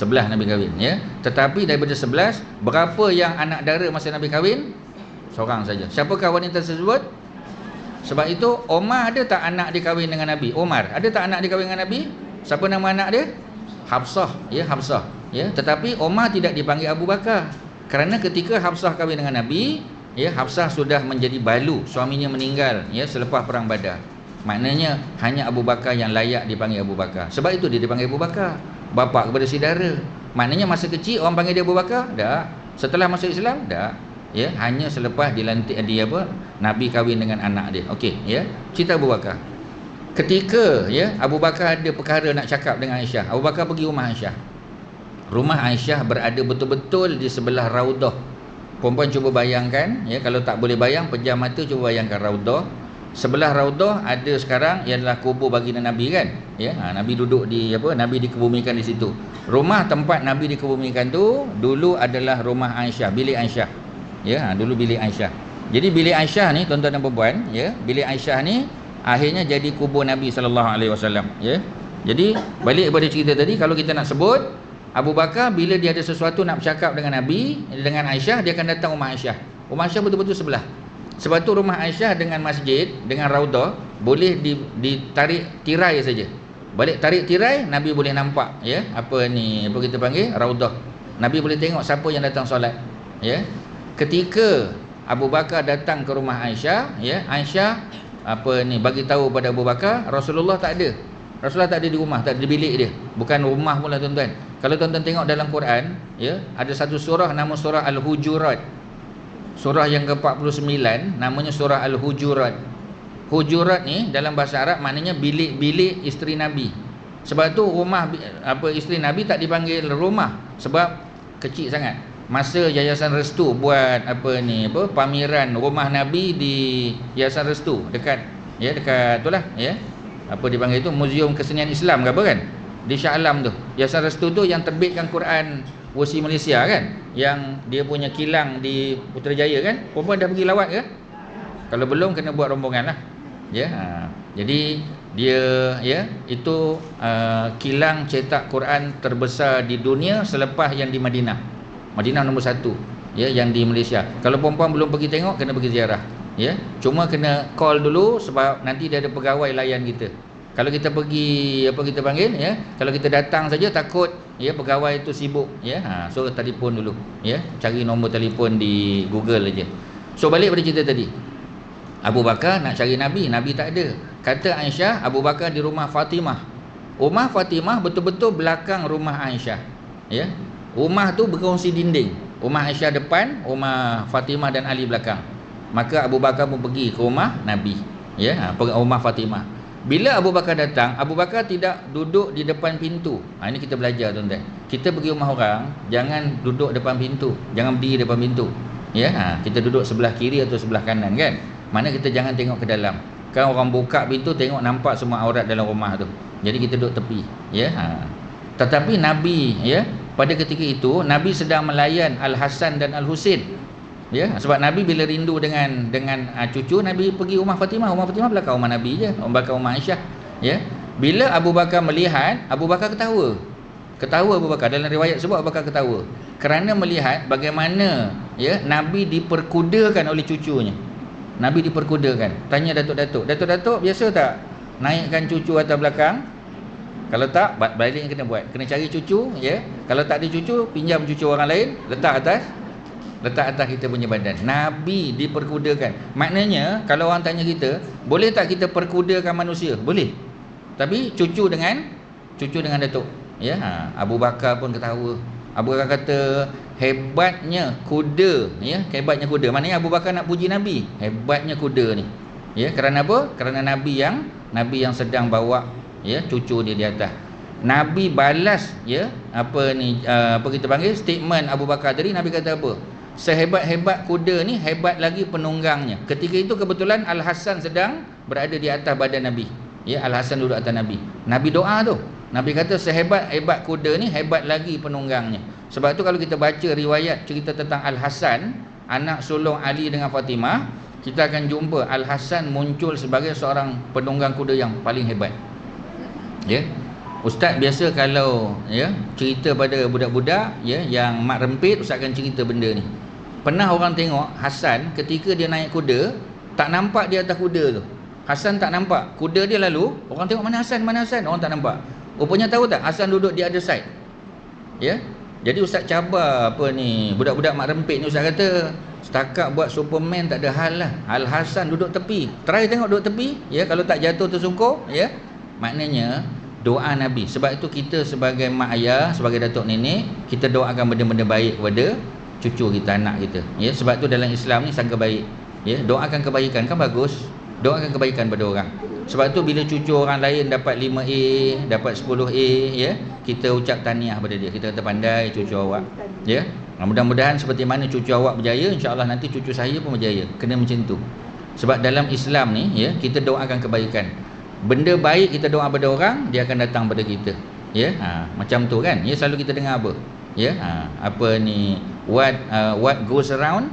S1: Nabi kahwin ya. Tetapi daripada 11, berapa yang anak dara masa Nabi kahwin? Seorang saja. Siapakah wanita tersebut? Sebab itu Omar ada tak anak dia kahwin dengan Nabi? Omar ada tak anak dia kahwin dengan Nabi? Siapa nama anak dia? Hafsah ya, Hafsah ya. Tetapi Omar tidak dipanggil Abu Bakar kerana ketika Hafsah kahwin dengan Nabi ya, Hafsah sudah menjadi balu, suaminya meninggal ya selepas perang Badar. Maknanya hanya Abu Bakar yang layak dipanggil Abu Bakar. Sebab itu dia dipanggil Abu Bakar, bapa kepada saudara. Maknanya masa kecil orang panggil dia Abu Bakar? Tak. Setelah masuk Islam? Tak. Ya, hanya selepas dilantik dia Nabi kahwin dengan anak dia. Okey ya. Cerita Abu Bakar. Ketika ya Abu Bakar ada perkara nak cakap dengan Aisyah, Abu Bakar pergi rumah Aisyah. Rumah Aisyah berada betul-betul di sebelah Raudah. Perempuan cuba bayangkan ya, kalau tak boleh bayang pejam mata, cuba bayangkan Raudah. Sebelah Raudah ada sekarang ialah kubur baginda Nabi kan? Ya, Nabi duduk di Nabi dikebumikan di situ. Rumah tempat Nabi dikebumikan tu dulu adalah rumah Aisyah, bilik Aisyah. Ya, dulu bilik Aisyah. Jadi bilik Aisyah ni tuan-tuan dan puan, ya, bilik Aisyah ni akhirnya jadi kubur Nabi sallallahu alaihi wasallam, ya. Jadi balik kepada cerita tadi, kalau kita nak sebut Abu Bakar bila dia ada sesuatu nak bercakap dengan Nabi, dengan Aisyah, dia akan datang rumah Aisyah. Rumah Aisyah betul-betul sebelah. Sebab tu rumah Aisyah dengan masjid, dengan Raudah boleh ditarik tirai saja. Balik tarik tirai, Nabi boleh nampak ya, apa kita panggil Raudah. Nabi boleh tengok siapa yang datang solat, ya. Ketika Abu Bakar datang ke rumah Aisyah, ya, Aisyah bagi tahu pada Abu Bakar, Rasulullah tak ada. Rasulullah tak ada di rumah, tak ada di bilik dia. Bukan rumah pula tuan-tuan. Kalau tuan-tuan tengok dalam Quran, ya, ada satu surah nama surah Al-Hujurat. Surah yang ke-49 namanya surah Al-Hujurat. Hujurat ni dalam bahasa Arab maknanya bilik-bilik isteri Nabi. Sebab tu rumah isteri Nabi tak dipanggil rumah sebab kecil sangat. Masa Yayasan Restu buat pameran rumah Nabi di Yayasan Restu dekat itulah ya. Apa dipanggil itu, Muzium Kesenian Islam ke apa kan? Di Shah Alam tu. Yayasan Restu tu yang terbitkan Quran versi Malaysia kan? Yang dia punya kilang di Putrajaya kan? Perempuan dah pergi lawat ke? Kalau belum kena buat rombongan lah. Ya. Jadi dia ya itu kilang cetak Quran terbesar di dunia selepas yang di Madinah. Madinah nombor 1 ya, yang di Malaysia. Kalau perempuan belum pergi tengok, kena pergi ziarah ya. Cuma kena call dulu sebab nanti dia ada pegawai layan kita. Kalau kita pergi ya, kalau kita datang saja takut ya pegawai itu sibuk ya. So telefon dulu ya, cari nombor telefon di Google aja. So balik pada cerita tadi. Abu Bakar nak cari Nabi, Nabi tak ada. Kata Aisyah, Abu Bakar di rumah Fatimah. Rumah Fatimah betul-betul belakang rumah Aisyah ya. Rumah tu berkongsi dinding. Rumah Aisyah depan, rumah Fatimah dan Ali belakang. Maka Abu Bakar pun pergi ke rumah Nabi, ya, rumah Fatimah. Bila Abu Bakar datang, Abu Bakar tidak duduk di depan pintu. Ini kita belajar tuan-tuan. Kita pergi rumah orang, jangan duduk depan pintu, jangan berdiri depan pintu. Ya, kita duduk sebelah kiri atau sebelah kanan kan. Mana kita jangan tengok ke dalam. Kan orang buka pintu tengok nampak semua aurat dalam rumah tu. Jadi kita duduk tepi, ya. Tetapi Nabi ya, pada ketika itu Nabi sedang melayan Al-Hasan dan Al-Husin. Ya, sebab Nabi bila rindu dengan cucu, Nabi pergi rumah Fatimah. Rumah Fatimah belakang rumah Nabi je, belakang rumah Aisyah. Ya. Bila Abu Bakar melihat, Abu Bakar ketawa. Ketawa Abu Bakar, dalam riwayat sebut Abu Bakar ketawa kerana melihat bagaimana ya Nabi diperkudakan oleh cucunya. Nabi diperkudakan. Tanya datuk-datuk, datuk-datuk biasa tak naikkan cucu atas belakang? Kalau tak, balik yang kena buat, kena cari cucu ya. Kalau tak ada cucu, pinjam cucu orang lain, letak atas kita punya badan. Nabi diperkudakan. Maknanya kalau orang tanya kita, boleh tak kita perkudakan manusia? Boleh. Tapi cucu dengan datuk. Ya, Abu Bakar pun ketawa. Abu Bakar kata hebatnya kuda, ya, hebatnya kuda. Maknanya Abu Bakar nak puji Nabi. Hebatnya kuda ni. Ya, kerana apa? Kerana Nabi yang sedang bawa, ya, cucu dia di atas. Nabi balas, ya, apa kita panggil statement Abu Bakar tadi. Nabi kata apa? Sehebat-hebat kuda ni, hebat lagi penunggangnya. Ketika itu kebetulan Al-Hasan sedang berada di atas badan Nabi. Ya, Al-Hasan duduk atas Nabi. Nabi doa tu. Nabi kata sehebat-hebat kuda ni, hebat lagi penunggangnya. Sebab tu kalau kita baca riwayat cerita tentang Al-Hasan, anak sulung Ali dengan Fatimah, kita akan jumpa Al-Hasan muncul sebagai seorang penunggang kuda yang paling hebat. Ya. Ustaz biasa kalau, ya, cerita pada budak-budak, ya, yang mak rempit, ustaz akan cerita benda ni. Pernah orang tengok Hasan ketika dia naik kuda, tak nampak dia atas kuda tu. Hasan tak nampak. Kuda dia lalu, orang tengok mana Hasan, orang tak nampak. Rupanya tahu tak, Hasan duduk di other side. Ya. Jadi ustaz cabar budak-budak mak rempit ni, ustaz kata setakat buat Superman tak ada hal lah. Al-Hasan duduk tepi. Try tengok duduk tepi, ya, kalau tak jatuh tersungkur, ya. Maknanya doa Nabi. Sebab itu kita sebagai mak ayah, sebagai datuk nenek, kita doakan benda-benda baik kepada cucu kita, anak kita. Ya, sebab tu dalam Islam ni sangka baik. Ya, doakan kebaikan kan bagus. Doakan kebaikan pada orang. Sebab tu bila cucu orang lain dapat 5A, dapat 10A, ya, kita ucap tahniah pada dia. Kita kata pandai cucu awak. Ya. Mudah-mudahan seperti mana cucu awak berjaya, insya-Allah nanti cucu saya pun berjaya. Kena macam tu. Sebab dalam Islam ni, ya, kita doakan kebaikan. Benda baik kita doa pada orang, dia akan datang pada kita. Ya, macam tu kan. Ya, selalu kita dengar apa? Ya, what goes around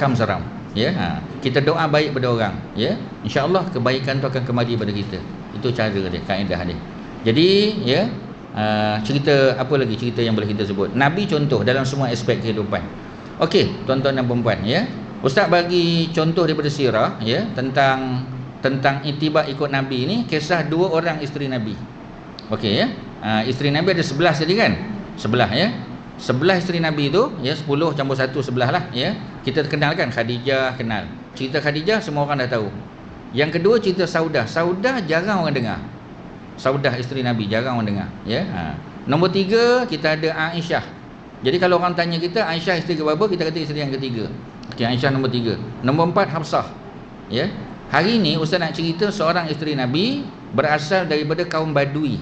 S1: comes around. Ya, kita doa baik pada orang, ya, insya-Allah kebaikan tu akan kembali pada kita. Itu cara dia, kaedah dia. Jadi, ya, cerita apa lagi cerita yang boleh kita sebut? Nabi contoh dalam semua aspek kehidupan. Okey, tuan-tuan dan puan-puan, ya. Ustaz bagi contoh daripada sirah, ya, tentang itibak ikut Nabi ni, kisah 2 orang isteri Nabi. Okey, ya. Isteri Nabi ada 11 tadi kan? 11, ya. 11 isteri Nabi tu, ya, 10 campur 1 11 lah, ya. Kita kenal kan Khadijah, kenal. Cerita Khadijah semua orang dah tahu. Yang kedua cerita Saudah. Saudah jarang orang dengar. Saudah isteri Nabi jarang orang dengar, ya. Nombor 3 kita ada Aisyah. Jadi kalau orang tanya kita Aisyah isteri ke berapa, kita kata isteri yang ketiga. Okey, Aisyah nombor 3. Nombor 4 Hafsah. Ya. Hari ni ustaz nak cerita seorang isteri Nabi berasal daripada kaum Badui.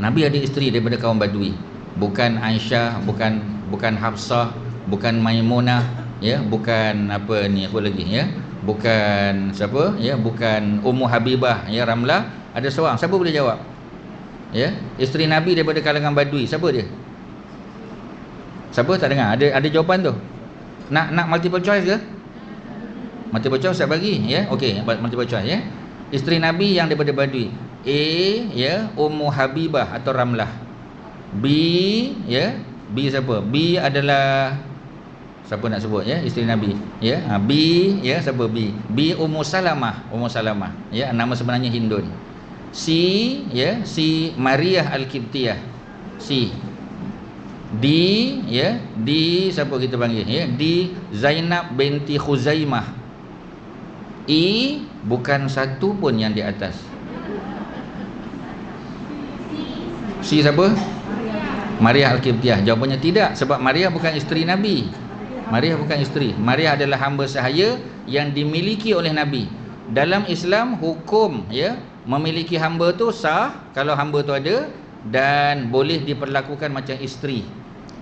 S1: Nabi ada isteri daripada kaum Badui. Bukan Aisyah, bukan Hafsah, bukan Maimunah, ya, bukan apa lagi, ya. Bukan siapa, ya, bukan Ummu Habibah, ya, Ramlah. Ada seorang, siapa boleh jawab? Ya, isteri Nabi daripada kalangan Badui, siapa dia? Siapa tak dengar? Ada jawapan tu? Nak multiple choice ke? Multiple choice saya bagi, ya. Okey, multiple choice, ya. Isteri Nabi yang daripada Badui. A, ya, Ummu Habibah atau Ramlah. B, ya, B siapa? B adalah siapa nak sebut, ya, isteri Nabi, ya. B, ya, siapa B? B Ummu Salamah, ya, nama sebenarnya Hindun. C, ya, C Maria Al-Qibtiyah. C. D, ya, D siapa kita panggil, ya, D Zainab binti Khuzaimah. E bukan satu pun yang di atas. C siapa? Maria Al-Qibtiyah. Jawapannya tidak, sebab Maria bukan isteri Nabi. Maria bukan isteri. Maria adalah hamba sahaya yang dimiliki oleh Nabi. Dalam Islam hukum, ya, memiliki hamba tu sah kalau hamba tu ada dan boleh diperlakukan macam isteri.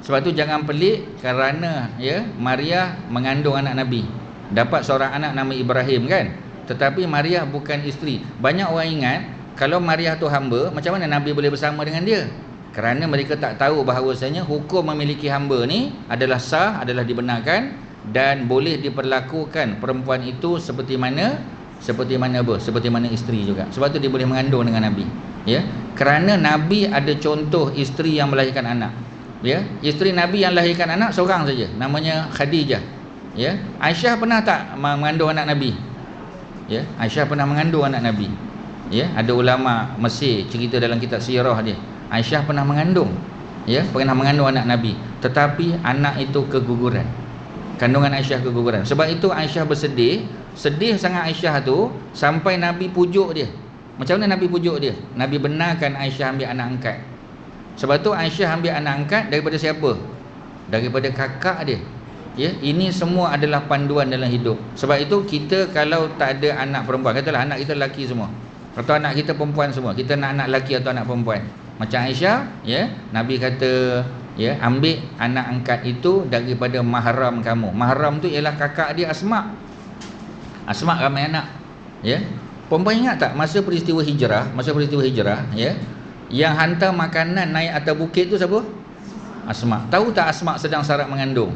S1: Sebab tu jangan pelik kerana, ya, Maria mengandung anak Nabi. Dapat seorang anak nama Ibrahim kan. Tetapi Maria bukan isteri. Banyak orang ingat kalau Maria tu hamba, macam mana Nabi boleh bersama dengan dia? Kerana mereka tak tahu bahawasanya hukum memiliki hamba ni adalah sah, adalah dibenarkan dan boleh diperlakukan perempuan itu seperti mana apa? Seperti mana isteri juga. Sebab tu dia boleh mengandung dengan Nabi. Ya. Kerana Nabi ada contoh isteri yang melahirkan anak. Ya, isteri Nabi yang lahirkan anak seorang saja, namanya Khadijah. Ya, Aisyah pernah tak mengandung anak Nabi? Ya, Aisyah pernah mengandung anak Nabi. Ya, ada ulama Mesir cerita dalam kitab sirah dia. Aisyah pernah mengandung, ya, pernah mengandung anak Nabi, tetapi anak itu keguguran. Kandungan Aisyah keguguran. Sebab itu Aisyah bersedih, sedih sangat Aisyah tu sampai Nabi pujuk dia. Macam mana Nabi pujuk dia? Nabi benarkan Aisyah ambil anak angkat. Sebab tu Aisyah ambil anak angkat daripada siapa? Daripada kakak dia. Ya, ini semua adalah panduan dalam hidup. Sebab itu kita kalau tak ada anak perempuan, katalah anak kita lelaki semua, atau anak kita perempuan semua, kita nak anak lelaki atau anak perempuan. Macam Aisyah, ya, Nabi kata, ya, ambil anak angkat itu daripada mahram kamu. Mahram tu ialah kakak dia Asma. Asma ramai anak, ya. Perempuan ingat tak masa peristiwa hijrah, ya, yang hantar makanan naik atas bukit tu siapa? Asma. Tahu tak Asma sedang syarat mengandung?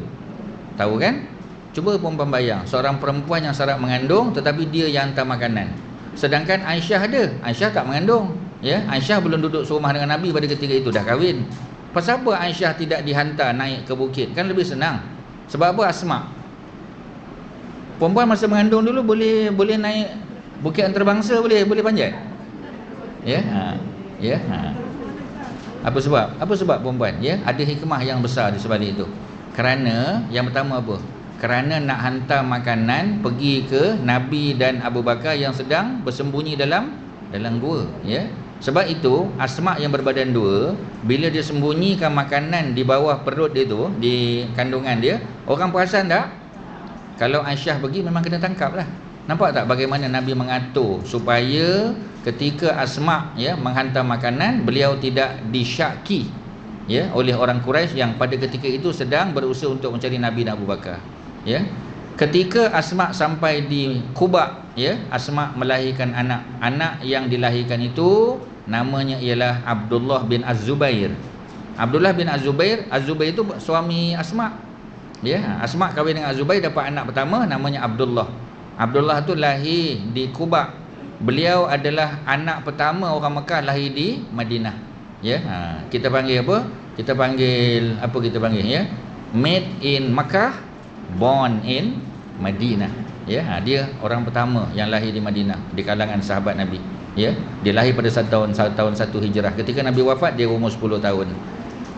S1: Tahu kan? Cuba perempuan bayang, seorang perempuan yang syarat mengandung tetapi dia yang hantar makanan. Sedangkan Aisyah ada, Aisyah tak mengandung, ya. Aisyah belum duduk serumah dengan Nabi pada ketika itu, dah kahwin. Pasal apa Aisyah tidak dihantar naik ke bukit? Kan lebih senang. Sebab apa? Asma. Perempuan masa mengandung dulu boleh naik bukit antarabangsa, boleh panjat. Ya, ya. Apa sebab? Apa sebab perempuan? Ya, ada hikmah yang besar di sebalik itu. Kerana yang pertama apa? Kerana nak hantar makanan pergi ke Nabi dan Abu Bakar yang sedang bersembunyi dalam gua, ya. Sebab itu Asma yang berbadan dua, bila dia sembunyikan makanan di bawah perut dia tu, di kandungan dia, orang perasan tak? Kalau Aisyah pergi memang kena tangkap lah. Nampak tak bagaimana Nabi mengatur supaya ketika Asma, ya, menghantar makanan, beliau tidak disyaki, ya, oleh orang Quraisy yang pada ketika itu sedang berusaha untuk mencari Nabi dan Abu Bakar, ya. Ketika Asma sampai di Quba, ya, Asma melahirkan anak yang dilahirkan itu namanya ialah Abdullah bin Az-Zubair. Abdullah bin Az-Zubair itu suami Asma, ya. Asma kahwin dengan Az-Zubair, dapat anak pertama namanya Abdullah. Abdullah tu lahir di Quba. Beliau adalah anak pertama orang Mekah lahir di Madinah, ya. Kita panggil apa? Kita panggil ya, made in Makkah, born in Madinah, ya. Dia orang pertama yang lahir di Madinah di kalangan sahabat Nabi, ya. Dia lahir pada tahun 1 Hijrah. Ketika Nabi wafat dia umur 10 tahun.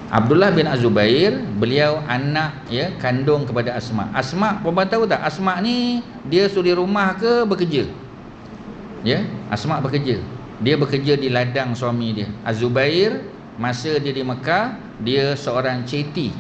S1: Abdullah bin Az-Zubair, beliau anak, ya, kandung kepada Asma. Asma, perempuan tahu tak? Asma ni dia suri rumah ke bekerja? Ya, Asma bekerja. Dia bekerja di ladang suami dia. Az-Zubair masa dia di Mekah, dia seorang ceti.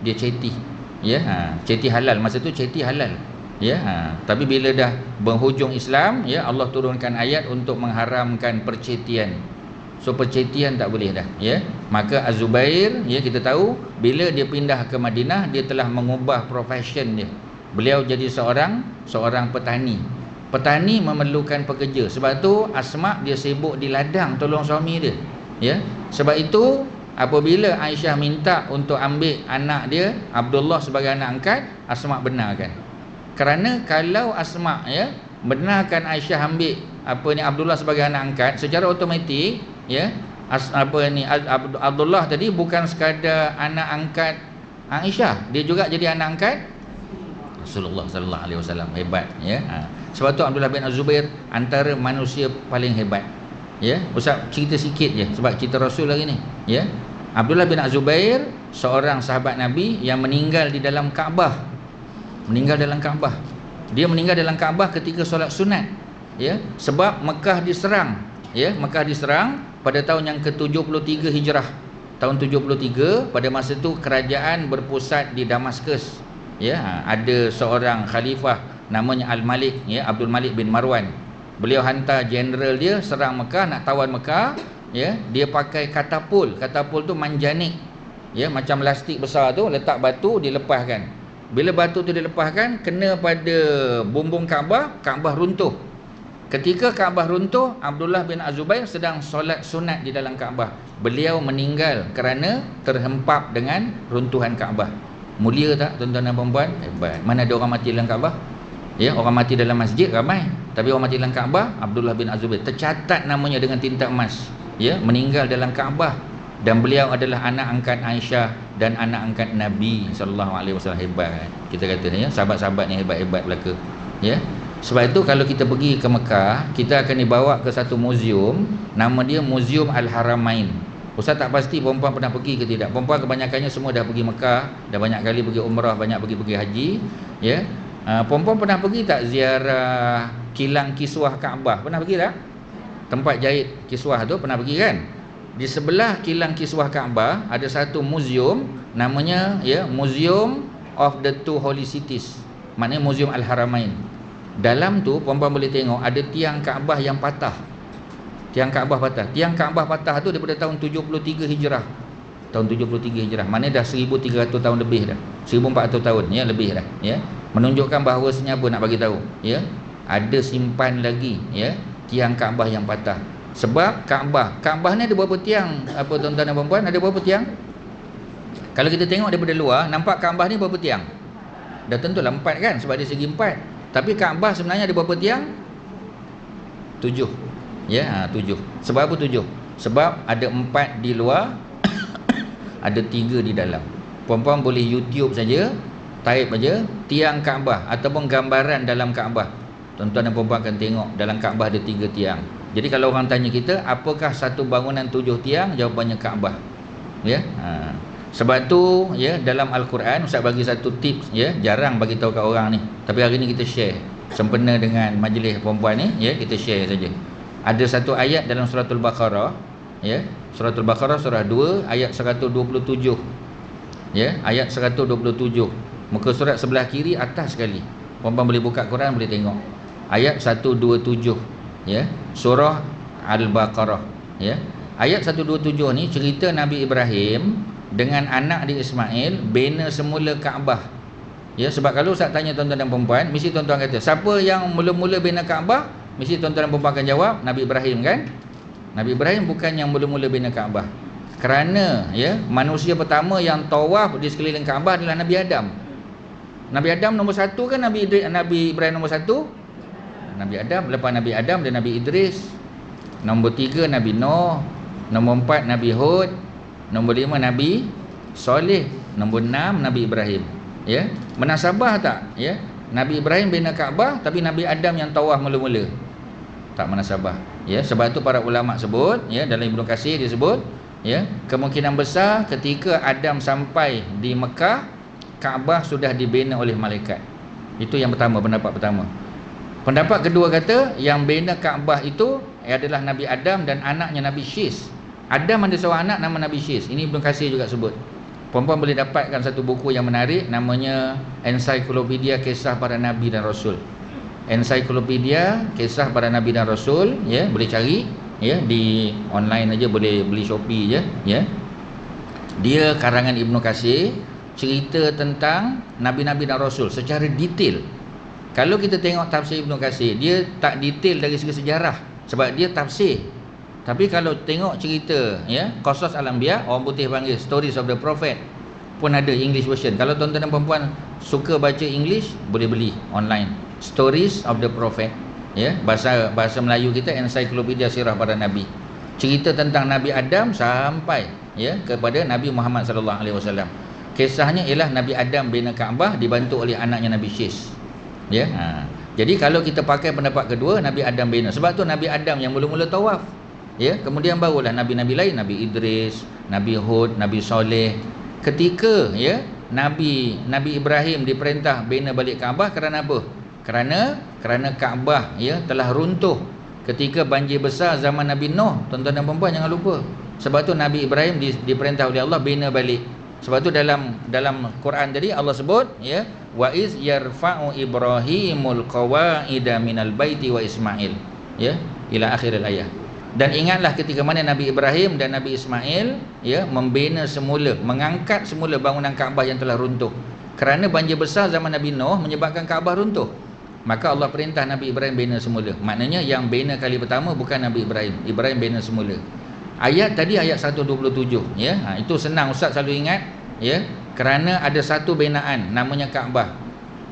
S1: Dia ceti, ya. Ceti halal. Masa tu ceti halal, ya. Tapi bila dah berhujung Islam, ya, Allah turunkan ayat untuk mengharamkan percetian. So percetian tak boleh dah, ya. Maka Az-Zubair, ya, kita tahu bila dia pindah ke Madinah, dia telah mengubah profession dia. Beliau jadi seorang petani. Petani memerlukan pekerja. Sebab tu Asma dia sibuk di ladang tolong suami dia, ya. Sebab itu apabila Aisyah minta untuk ambil anak dia Abdullah sebagai anak angkat, Asma benarkan. Kerana kalau Asma, ya, benarkan Aisyah ambil Abdullah sebagai anak angkat, secara automatik, ya, Abdullah tadi bukan sekadar anak angkat Aisyah, dia juga jadi anak angkat Rasulullah sallallahu alaihi wasallam. Hebat, ya. Sebab tu Abdullah bin Az-Zubair antara manusia paling hebat, ya. Ustaz cerita sikit je sebab cerita Rasul lagi ni, ya. Abdullah bin Az-Zubair seorang sahabat Nabi yang meninggal di dalam Kaabah. Dia meninggal dalam Kaabah ketika solat sunat, ya. Sebab Mekah diserang, ya. Mekah diserang pada tahun yang ke-73 Hijrah. Tahun 73, pada masa tu kerajaan berpusat di Damaskus, ya. Ada seorang khalifah namanya Al-Malik, ya, Abdul Malik bin Marwan. Beliau hantar jeneral dia serang Mekah, nak tawan Mekah, ya. Dia pakai katapul tu manjanik, ya, macam plastik besar tu, letak batu, dilepaskan. Bila batu tu dilepaskan, kena pada bumbung Kaabah runtuh. Ketika Kaabah runtuh, Abdullah bin Az-Zubair sedang solat sunat di dalam Kaabah. Beliau meninggal kerana terhempap dengan runtuhan Kaabah. Mulia tak tuan-tuan dan puan-puan? Hebat. Mana ada orang mati dalam Kaabah? Ya, orang mati dalam masjid ramai, tapi orang mati dalam Kaabah, Abdullah bin Az-Zubair tercatat namanya dengan tinta emas, ya, meninggal dalam Kaabah. Dan beliau adalah anak angkat Aisyah dan anak angkat Nabi sallallahu alaihi wasallam. Hebat, kita kata, ya, sahabat-sahabat ni hebat-hebat belaka, ya. Sebab itu kalau kita pergi ke Mekah, kita akan dibawa ke satu muzium, nama dia Muzium Al-Haramain. Ustaz tak pasti perempuan pernah pergi ke tidak. Perempuan kebanyakannya semua dah pergi Mekah, dah banyak kali pergi umrah, banyak pergi haji, ya. Perempuan pernah pergi tak ziarah kilang kiswah Kaabah? Pernah pergi tak? tempat jahit kiswah tu, pernah pergi kan? Di sebelah kilang kiswah Kaabah ada satu muzium namanya Museum of the Two Holy Cities. Maknanya Muzium Al-Haramain. Dalam tu puan-puan boleh tengok ada tiang Kaabah yang patah. Tiang Kaabah patah. Tiang Kaabah patah tu daripada tahun 73 Hijrah. Tahun 73 Hijrah. Maknanya dah 1300 tahun lebih dah. 1400 tahun lebih dah, Menunjukkan bahawasanya apa nak bagi tahu, ada simpan lagi, tiang Kaabah yang patah. Sebab Kaabah ni ada berapa tiang? Apa tuan-tuan dan puan-puan, ada berapa tiang? Kalau kita tengok daripada luar, nampak Kaabah ni berapa tiang? Dah tentulah 4 kan, sebab dia segi 4. Tapi Kaabah sebenarnya ada berapa tiang? 7. 7. Sebab apa 7? Sebab ada 4 di luar, ada 3 di dalam. Puan-puan boleh YouTube saja, type aja tiang Kaabah ataupun gambaran dalam Kaabah. Tuan-tuan dan puan-puan akan tengok dalam Kaabah ada 3 tiang. Jadi kalau orang tanya kita, apakah satu bangunan 7 tiang? Jawapannya Kaabah. Sebab tu dalam Al-Quran Ustaz bagi satu tips, jarang bagi tahu kat orang ni. Tapi hari ni kita share sempena dengan majlis perempuan ni, kita share saja. Ada satu ayat dalam surah Al-Baqarah, surah Al-Baqarah surah 2 ayat 127. Ayat 127. Muka surat sebelah kiri atas sekali. Puan-puan boleh buka Quran, boleh tengok. Ayat 127, surah Al-Baqarah, Ayat 127 ni cerita Nabi Ibrahim dengan anak dia Ismail bina semula Kaabah. Sebab kalau Ustaz tanya tuan-tuan dan perempuan, mesti tuan-tuan kata, siapa yang mula-mula bina Kaabah? Mesti tuan-tuan dan perempuan akan jawab, Nabi Ibrahim kan? Nabi Ibrahim bukan yang mula-mula bina Kaabah. Kerana manusia pertama yang tawaf di sekeliling Kaabah adalah Nabi Adam. Nabi Adam nombor 1 kan? Nabi Ibrahim nombor 1? Nabi Adam. Lepas Nabi Adam dan Nabi Idris. Nombor 3 Nabi Nuh. Nombor 4 Nabi Hud. Nombor 5 Nabi Soleh. Nombor 6 Nabi Ibrahim. Menasabah tak? Nabi Ibrahim bina Kaabah, tapi Nabi Adam yang tawaf mula-mula. Tak menasabah. Sebab tu para ulama sebut, dalam Ibnu Katsir dia sebut, kemungkinan besar ketika Adam sampai di Mekah, Kaabah sudah dibina oleh malaikat. Itu yang pertama, pendapat pertama. Pendapat kedua kata yang bina Kaabah itu adalah Nabi Adam dan anaknya Nabi Syis. Adam ada seorang anak nama Nabi Syis. Ini Ibnu Katsir juga sebut. Puan-puan boleh dapatkan satu buku yang menarik, namanya Ensiklopedia Kisah Para Nabi dan Rasul. Ensiklopedia Kisah Para Nabi dan Rasul, boleh cari, di online aja, boleh beli Shopee je, Dia karangan Ibnu Katsir, cerita tentang Nabi-Nabi dan Rasul secara detail. Kalau kita tengok tafsir Ibnu Katsir, dia tak detail dari segi sejarah sebab dia tafsir. Tapi kalau tengok cerita, Qasas Al-Anbiya, orang putih panggil Stories of the Prophet, pun ada English version. Kalau tuan-tuan dan perempuan suka baca English, boleh beli online. Stories of the Prophet, bahasa Melayu kita Ensiklopedia Sirah Para Nabi. Cerita tentang Nabi Adam sampai kepada Nabi Muhammad sallallahu alaihi wasallam. Kisahnya ialah Nabi Adam bina Kaabah dibantu oleh anaknya Nabi Syis. Jadi kalau kita pakai pendapat kedua, Nabi Adam bina. Sebab tu Nabi Adam yang mula-mula tawaf. Kemudian barulah Nabi-Nabi lain, Nabi Idris, Nabi Hud, Nabi Soleh. Ketika Nabi Ibrahim diperintah bina balik Kaabah kerana apa? Kerana Kaabah telah runtuh ketika banjir besar zaman Nabi Nuh. Tuan-tuan dan puan-puan jangan lupa. Sebab tu Nabi Ibrahim diperintah oleh Allah bina balik. Sebab tu dalam Quran tadi Allah sebut, wa iz yarfa'u Ibrahimul qawaida minal baiti wa Ismail, ila akhiril ayat. Dan ingatlah ketika mana Nabi Ibrahim dan Nabi Ismail membina semula, mengangkat semula bangunan Kaabah yang telah runtuh. Kerana banjir besar zaman Nabi Nuh menyebabkan Kaabah runtuh, maka Allah perintah Nabi Ibrahim bina semula. Maknanya yang bina kali pertama bukan Nabi Ibrahim. Ibrahim bina semula. Ayat tadi ayat 127, itu senang Ustaz selalu ingat, kerana ada satu binaan namanya Kaabah.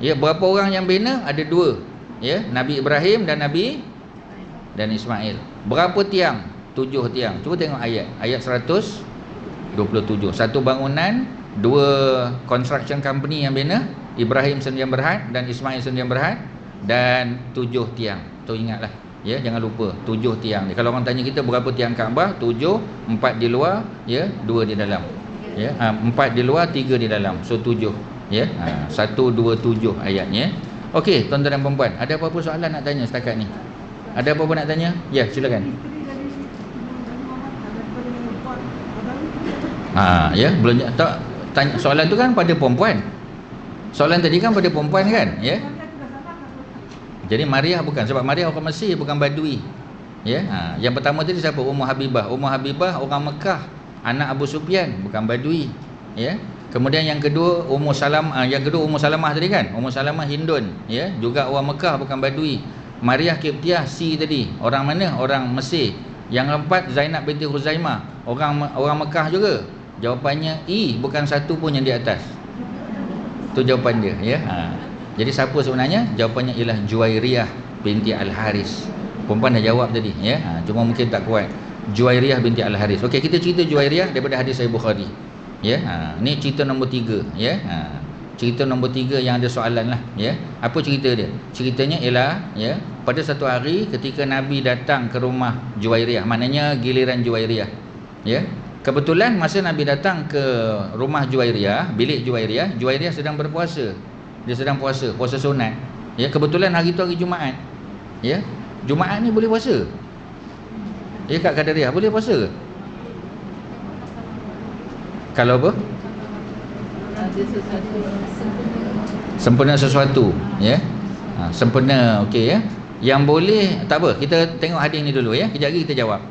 S1: Berapa orang yang bina? Ada 2, Nabi Ibrahim dan Ismail. Berapa tiang? 7 tiang. Cuba tengok ayat 127. Satu bangunan, 2 construction company yang bina, Ibrahim Sendian Berhad dan Ismail Sendian Berhad, dan 7 tiang. Tu ingatlah, jangan lupa 7 tiang. Kalau orang tanya kita berapa tiang Kaabah, 7, 4 di luar, 2 di dalam. 4 di luar, 3 di dalam. So 7. 127 ayatnya. Okey, tuan-tuan dan puan-puan, ada apa-apa soalan nak tanya setakat ni? Ada apa-apa nak tanya? Ya, silakan. Ya, belum tak tanya, soalan tu kan pada perempuan. Soalan tadi kan pada perempuan kan, ya. Jadi Maryah bukan, sebab Maryah orang Mesir, bukan Badui. Ya. Yang pertama tadi siapa? Ummu Habibah. Ummu Habibah orang Mekah, anak Abu Sufyan, bukan Badui. Ya. Kemudian yang kedua Ummu Salamah tadi kan? Ummu Salamah Hindun, ya, juga orang Mekah, bukan Badui. Maryah Kiptiah si tadi, orang mana? Orang Mesir. Yang keempat Zainab binti Huzaimah, orang Mekah juga. Jawapannya bukan satu pun yang di atas. Tu jawapan dia, ya. Jadi siapa sebenarnya? Jawapannya ialah Juwairiyah binti Al-Haris. Perempuan dah jawab tadi, ya. Cuma mungkin tak kuat. Juwairiyah binti Al-Haris. Okey, kita cerita Juwairiyah daripada hadis Sahih Bukhari. Ya. Ni cerita nombor 3, ya. Cerita nombor 3 yang ada soalan lah, ya. Apa cerita dia? Ceritanya ialah, ya, pada satu hari ketika Nabi datang ke rumah Juwairiyah, maknanya giliran Juwairiyah, ya. Kebetulan masa Nabi datang ke rumah Juwairiyah, bilik Juwairiyah, Juwairiyah sedang berpuasa. Dia sedang puasa sunat. Ya, kebetulan hari tu hari Jumaat. Ya. Jumaat ni boleh puasa. Ya, Kak Qadariyah, boleh puasa ke? Kalau apa? Sempurna sesuatu, ya. Sempurna, okey, ya. Yang boleh, tak apa, kita tengok hadis ni dulu, ya. Kejap lagi kita jawab.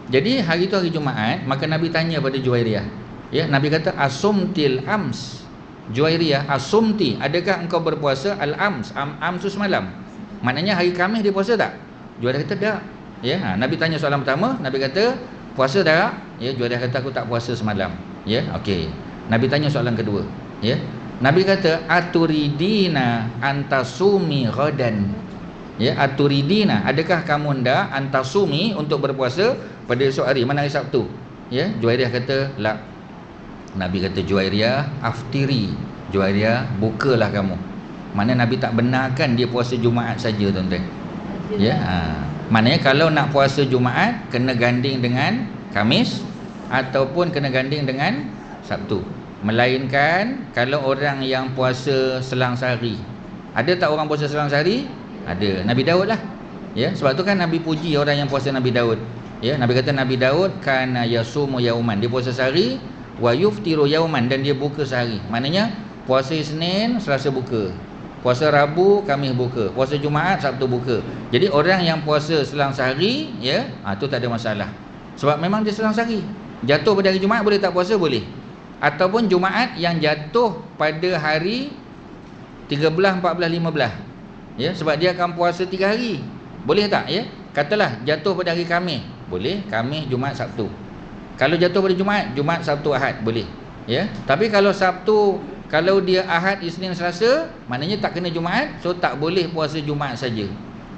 S1: Jadi hari tu hari Jumaat, maka Nabi tanya pada Juwairiyah. Ya, Nabi kata asumtil ams. Juwairiyah, asumti, adakah engkau berpuasa al-ams? Ams tu semalam. Maknanya hari Khamis dia puasa tak? Juwairiyah kata tak. Ya, Nabi tanya soalan pertama, Nabi kata puasa tak? Ya, Juwairiyah kata aku tak puasa semalam. Ya, okey. Nabi tanya soalan kedua, ya. Nabi kata aturidina antasumi ghadan. Ya, aturidina, adakah kamu hendak antasumi untuk berpuasa pada esok hari, mana hari Sabtu? Ya, Juwairiyah kata la. Nabi kata Juwairiyah aftiri, Juwairiyah bukalah kamu. Mana Nabi tak benarkan dia puasa Jumaat saja, tuan-tuan. Ya, maknanya kalau nak puasa Jumaat kena ganding dengan Khamis ataupun kena ganding dengan Sabtu. Melainkan kalau orang yang puasa selang sehari. Ada tak orang puasa selang sehari? Ada. Nabi Daud lah. Ya, sebab tu kan Nabi puji orang yang puasa Nabi Daud. Ya, Nabi kata Nabi Daud kana yasumu yauman, dia puasa sehari, wa yuftiru yauman, dan dia buka sehari. Maknanya puasa Isnin, Selasa buka. Puasa Rabu, Khamis buka. Puasa Jumaat, Sabtu buka. Jadi orang yang puasa selang sehari, ya, tu tak ada masalah. Sebab memang dia selang sehari. Jatuh pada hari Jumaat boleh tak puasa? Boleh. Ataupun Jumaat yang jatuh pada hari 13, 14, 15. Ya, sebab dia akan puasa 3 hari. Boleh tak, ya? Katalah jatuh pada hari Khamis, boleh. Khamis, Jumaat, Sabtu. Kalau jatuh pada Jumaat, Sabtu, Ahad, boleh. Ya. Tapi kalau Sabtu, kalau dia Ahad, Isnin, Selasa, maknanya tak kena Jumaat, so tak boleh puasa Jumaat saja.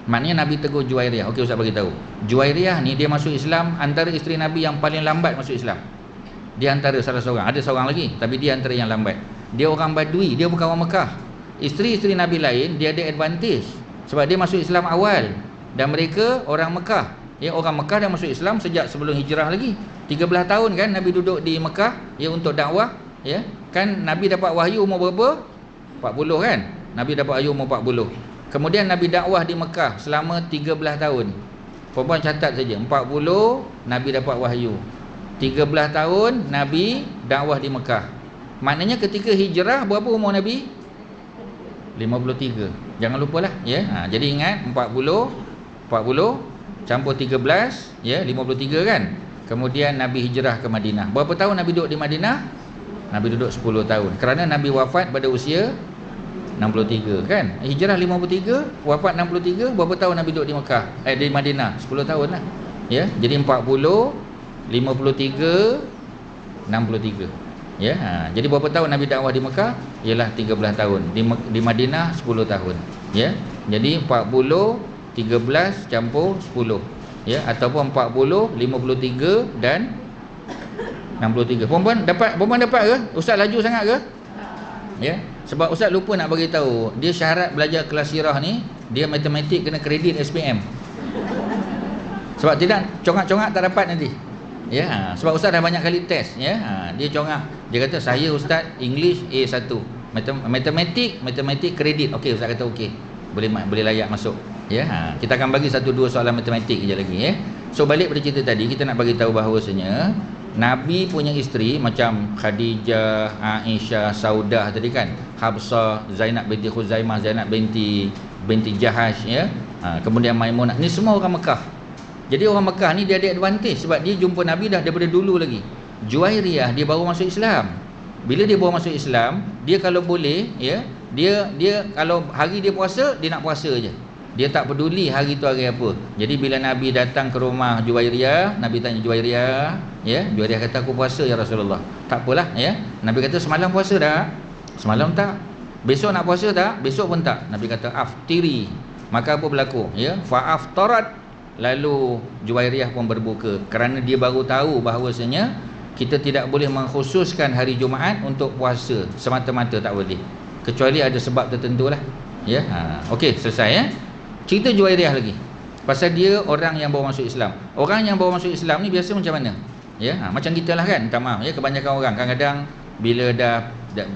S1: Maknanya Nabi tegur Juwairiyah. Okey, Ustaz bagi tahu. Juwairiyah ni dia masuk Islam antara isteri Nabi yang paling lambat masuk Islam. Dia antara salah seorang. Ada seorang lagi, tapi dia antara yang lambat. Dia orang Badui, dia bukan orang Mekah. Isteri-isteri Nabi lain dia ada advantage sebab dia masuk Islam awal dan mereka orang Mekah. Ya, orang Mekah dah masuk Islam sejak sebelum hijrah lagi. 13 tahun kan Nabi duduk di Mekah, ya, untuk dakwah, ya. Kan Nabi dapat wahyu umur berapa? 40 kan? Nabi dapat wahyu umur 40. Kemudian Nabi dakwah di Mekah selama 13 tahun. Perempuan catat saja, 40 Nabi dapat wahyu. 13 tahun Nabi dakwah di Mekah. Maknanya ketika hijrah berapa umur Nabi? 53. Jangan lupalah, ya. Jadi ingat 40 campur 13, ya, 53 kan. Kemudian Nabi hijrah ke Madinah. Berapa tahun Nabi duduk di Madinah? Nabi duduk 10 tahun. Kerana Nabi wafat pada usia 63 kan. Hijrah 53, wafat 63, berapa tahun Nabi duduk di Mekah? Di Madinah? 10 tahun lah. Ya, jadi 40, 53, 63. Ya, jadi berapa tahun Nabi dakwah di Mekah? Ialah 13 tahun. Di Madinah 10 tahun. Ya. Jadi 40, 13 campur 10. Ya, ataupun 40, 53 dan 63. Perempuan dapat ke? Ustaz laju sangat ke? Ya. Sebab Ustaz lupa nak bagi tahu, dia syarat belajar kelas sirah ni, dia matematik kena kredit SPM. Sebab tidak congak-congak tak dapat nanti. Ya, sebab Ustaz dah banyak kali test, ya. Dia congak. Dia kata saya Ustaz English A1. Matematik kredit. Okey, Ustaz kata okey. Boleh layak masuk. Ya, kita akan bagi satu dua soalan matematik kejap lagi ya. So balik pada cerita tadi, kita nak bagi tahu bahawasanya Nabi punya isteri macam Khadijah, Aisyah, Saudah tadi kan, Hafsah, Zainab binti Khuzaimah, Zainab binti Jahash ya. Kemudian Maimunah. Ni semua orang Mekah. Jadi orang Mekah ni dia ada advantage sebab dia jumpa Nabi dah daripada dulu lagi. Juwairiyah dia baru masuk Islam. Bila dia baru masuk Islam, dia kalau boleh ya, dia kalau hari dia puasa, dia nak puasa je. Dia tak peduli hari tu hari apa. Jadi bila Nabi datang ke rumah Juwairiyah, Nabi tanya Juwairiyah, ya, Juwairiyah kata aku puasa ya Rasulullah. Tak apalah ya. Nabi kata semalam puasa tak? Semalam tak. Besok nak puasa tak? Besok pun tak. Nabi kata aftiri. Maka apa berlaku? Ya, fa aftarat. Lalu Juwairiyah pun berbuka kerana dia baru tahu bahawasanya kita tidak boleh mengkhususkan hari Jumaat untuk puasa semata-mata, tak boleh. Kecuali ada sebab tertentu lah. Ya, okey, selesai ya. Cerita Juwairiyah lagi. Pasal dia orang yang baru masuk Islam. Orang yang baru masuk Islam ni biasa macam mana? Ya, macam kita lah kan. Minta maaf ya, kebanyakan orang kadang-kadang bila dah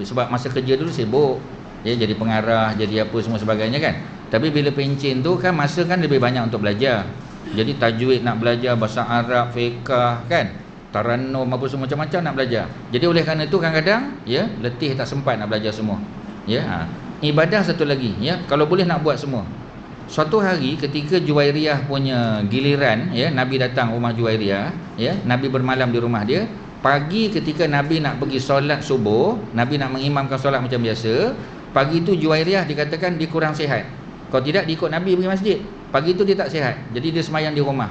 S1: sebab masa kerja dulu sibuk, ya, jadi pengarah, jadi apa semua sebagainya kan. Tapi bila pencen tu kan masa kan lebih banyak untuk belajar. Jadi tajwid nak belajar, bahasa Arab, fiqh kan, Tarannum apa semua macam-macam nak belajar. Jadi oleh kerana itu kadang-kadang ya, letih tak sempat nak belajar semua. Ya, ibadah satu lagi ya, kalau boleh nak buat semua. Suatu hari ketika Juwairiyah punya giliran ya, Nabi datang rumah Juwairiyah ya, Nabi bermalam di rumah dia. Pagi ketika Nabi nak pergi solat subuh, Nabi nak mengimamkan solat macam biasa. Pagi tu Juwairiyah dikatakan dia kurang sihat. Kalau tidak dia ikut Nabi pergi masjid. Pagi tu dia tak sihat. Jadi dia semayang di rumah.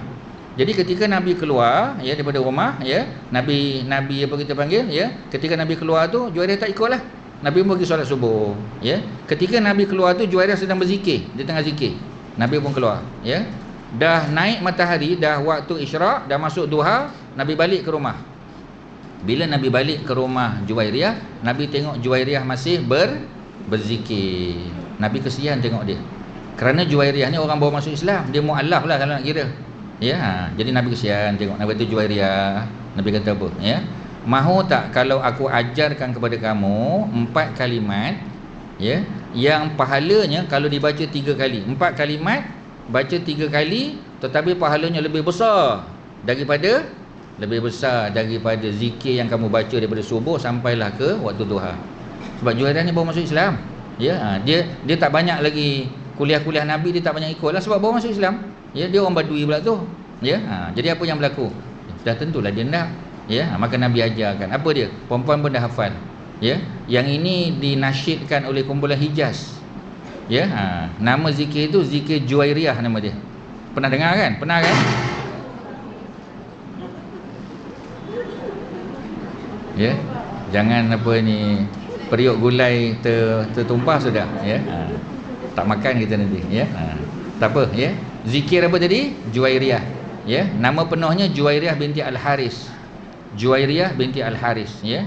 S1: Jadi ketika Nabi keluar ya daripada rumah ya, Nabi apa kita panggil ya, ketika Nabi keluar tu Juwairiyah tak ikutlah. Nabi pun pergi solat subuh ya. Ketika Nabi keluar tu Juwairiyah sedang berzikir, dia tengah zikir. Nabi pun keluar ya. Dah naik matahari, dah waktu isyraq, dah masuk duha, Nabi balik ke rumah. Bila Nabi balik ke rumah Juwairiyah, Nabi tengok Juwairiyah masih berzikir. Nabi kesian tengok dia. Kerana Juwairiyah ni orang baru masuk Islam, dia mu'allaf lah kalau nak kira. Ya, jadi Nabi kesian tengok. Nabi tu Juwairiyah, Nabi kata apa ya? Mahu tak kalau aku ajarkan kepada kamu 4 kalimat ya, yang pahalanya kalau dibaca 3 kali. 4 kalimat baca 3 kali, tetapi pahalanya lebih besar daripada zikir yang kamu baca daripada subuh sampailah ke waktu duha. Sebab Juwairiyah ni baru masuk Islam. Ya, dia tak banyak lagi kuliah-kuliah Nabi, dia tak banyak ikut lah sebab baru masuk Islam. Ya, dia orang Badui pula tu. Ya, jadi apa yang berlaku? Dah tentulah dia nak. Ya, maka Nabi ajarkan. Apa dia? Perempuan pun dah hafal. Ya, yang ini dinasyidkan oleh kumpulan Hijaz. Ya, nama zikir itu zikir Juwairiyah nama dia. Pernah dengar kan? Pernah kan? Ya, jangan apa ni periuk gulai tertumpah sudah ya. Tak makan kita nanti ya. Tak apa ya. Zikir apa tadi? Juwairiyah. Ya, nama penuhnya Juwairiyah binti Al-Haris. Juwairiyah binti Al-Haris ya.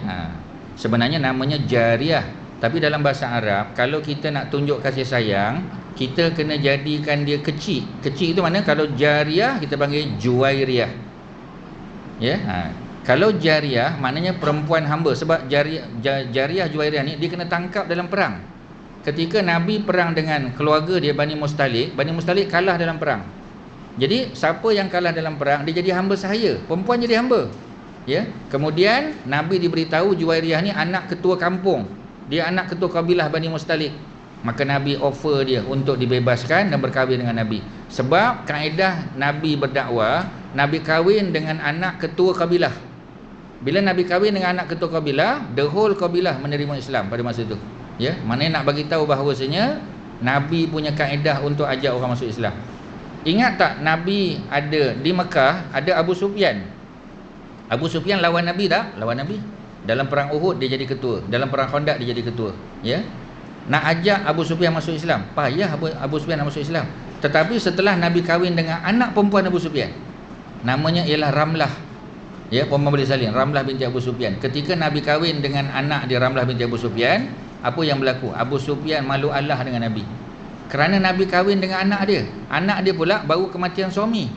S1: Sebenarnya namanya Jariyah, tapi dalam bahasa Arab kalau kita nak tunjuk kasih sayang, kita kena jadikan dia kecil. Kecil itu mana? Kalau Jariyah kita panggil Juwairiyah. Ya. Kalau Jariyah maknanya perempuan hamba, sebab Jariyah Juwairiyah ni dia kena tangkap dalam perang. Ketika Nabi perang dengan keluarga dia Bani Mustalik kalah dalam perang. Jadi siapa yang kalah dalam perang dia jadi hamba sahaya, perempuan jadi hamba. Ya, kemudian Nabi diberitahu Juwairiyah ni anak ketua kampung. Dia anak ketua kabilah Bani Mustalik. Maka Nabi offer dia untuk dibebaskan dan berkahwin dengan Nabi. Sebab kaedah Nabi berdakwah, Nabi kahwin dengan anak ketua kabilah. Bila Nabi kahwin dengan anak ketua kabilah, the whole kabilah menerima Islam pada masa itu. Ya, maknanya nak bagi tahu bahawasanya Nabi punya kaedah untuk ajak orang masuk Islam. Ingat tak Nabi ada di Mekah ada Abu Sufyan. Abu Sufyan lawan Nabi tak? Lawan Nabi. Dalam perang Uhud dia jadi ketua, dalam perang Khandaq dia jadi ketua. Ya. Nak ajak Abu Sufyan masuk Islam, payah Abu Sufyan nak masuk Islam. Tetapi setelah Nabi kahwin dengan anak perempuan Abu Sufyan, namanya ialah Ramlah. Ya, perempuan boleh salin, Ramlah binti Abu Sufyan. Ketika Nabi kahwin dengan anak dia Ramlah binti Abu Sufyan, apa yang berlaku? Abu Sufyan malu Allah dengan Nabi. Kerana Nabi kahwin dengan anak dia. Anak dia pula baru kematian suami.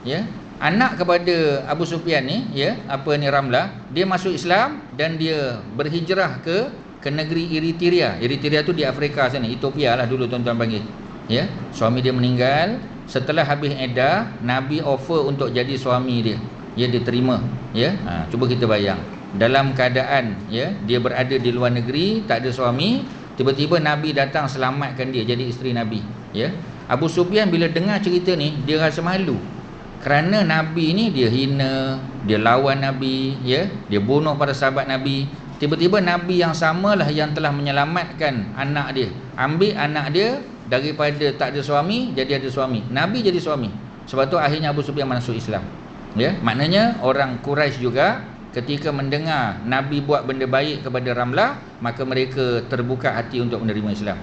S1: Ya. Anak kepada Abu Sufyan ni, ya, apa ni Ramlah, dia masuk Islam dan dia berhijrah ke negeri Eritrea. Eritrea tu di Afrika sana, Ethiopia lah dulu tuan-tuan panggil. Ya, suami dia meninggal, setelah habis iddah, Nabi offer untuk jadi suami dia. Ya, dia terima. Ya, cuba kita bayang. Dalam keadaan ya, dia berada di luar negeri, tak ada suami, tiba-tiba Nabi datang selamatkan dia jadi isteri Nabi. Ya. Abu Sufyan bila dengar cerita ni, dia rasa malu. Kerana Nabi ni dia hina, dia lawan Nabi, ya, dia bunuh para sahabat Nabi. Tiba-tiba Nabi yang samalah yang telah menyelamatkan anak dia. Ambil anak dia daripada tak ada suami jadi ada suami. Nabi jadi suami. Sebab tu akhirnya Abu Sufyan masuk Islam. Ya, maknanya orang Quraisy juga ketika mendengar Nabi buat benda baik kepada Ramlah, maka mereka terbuka hati untuk menerima Islam.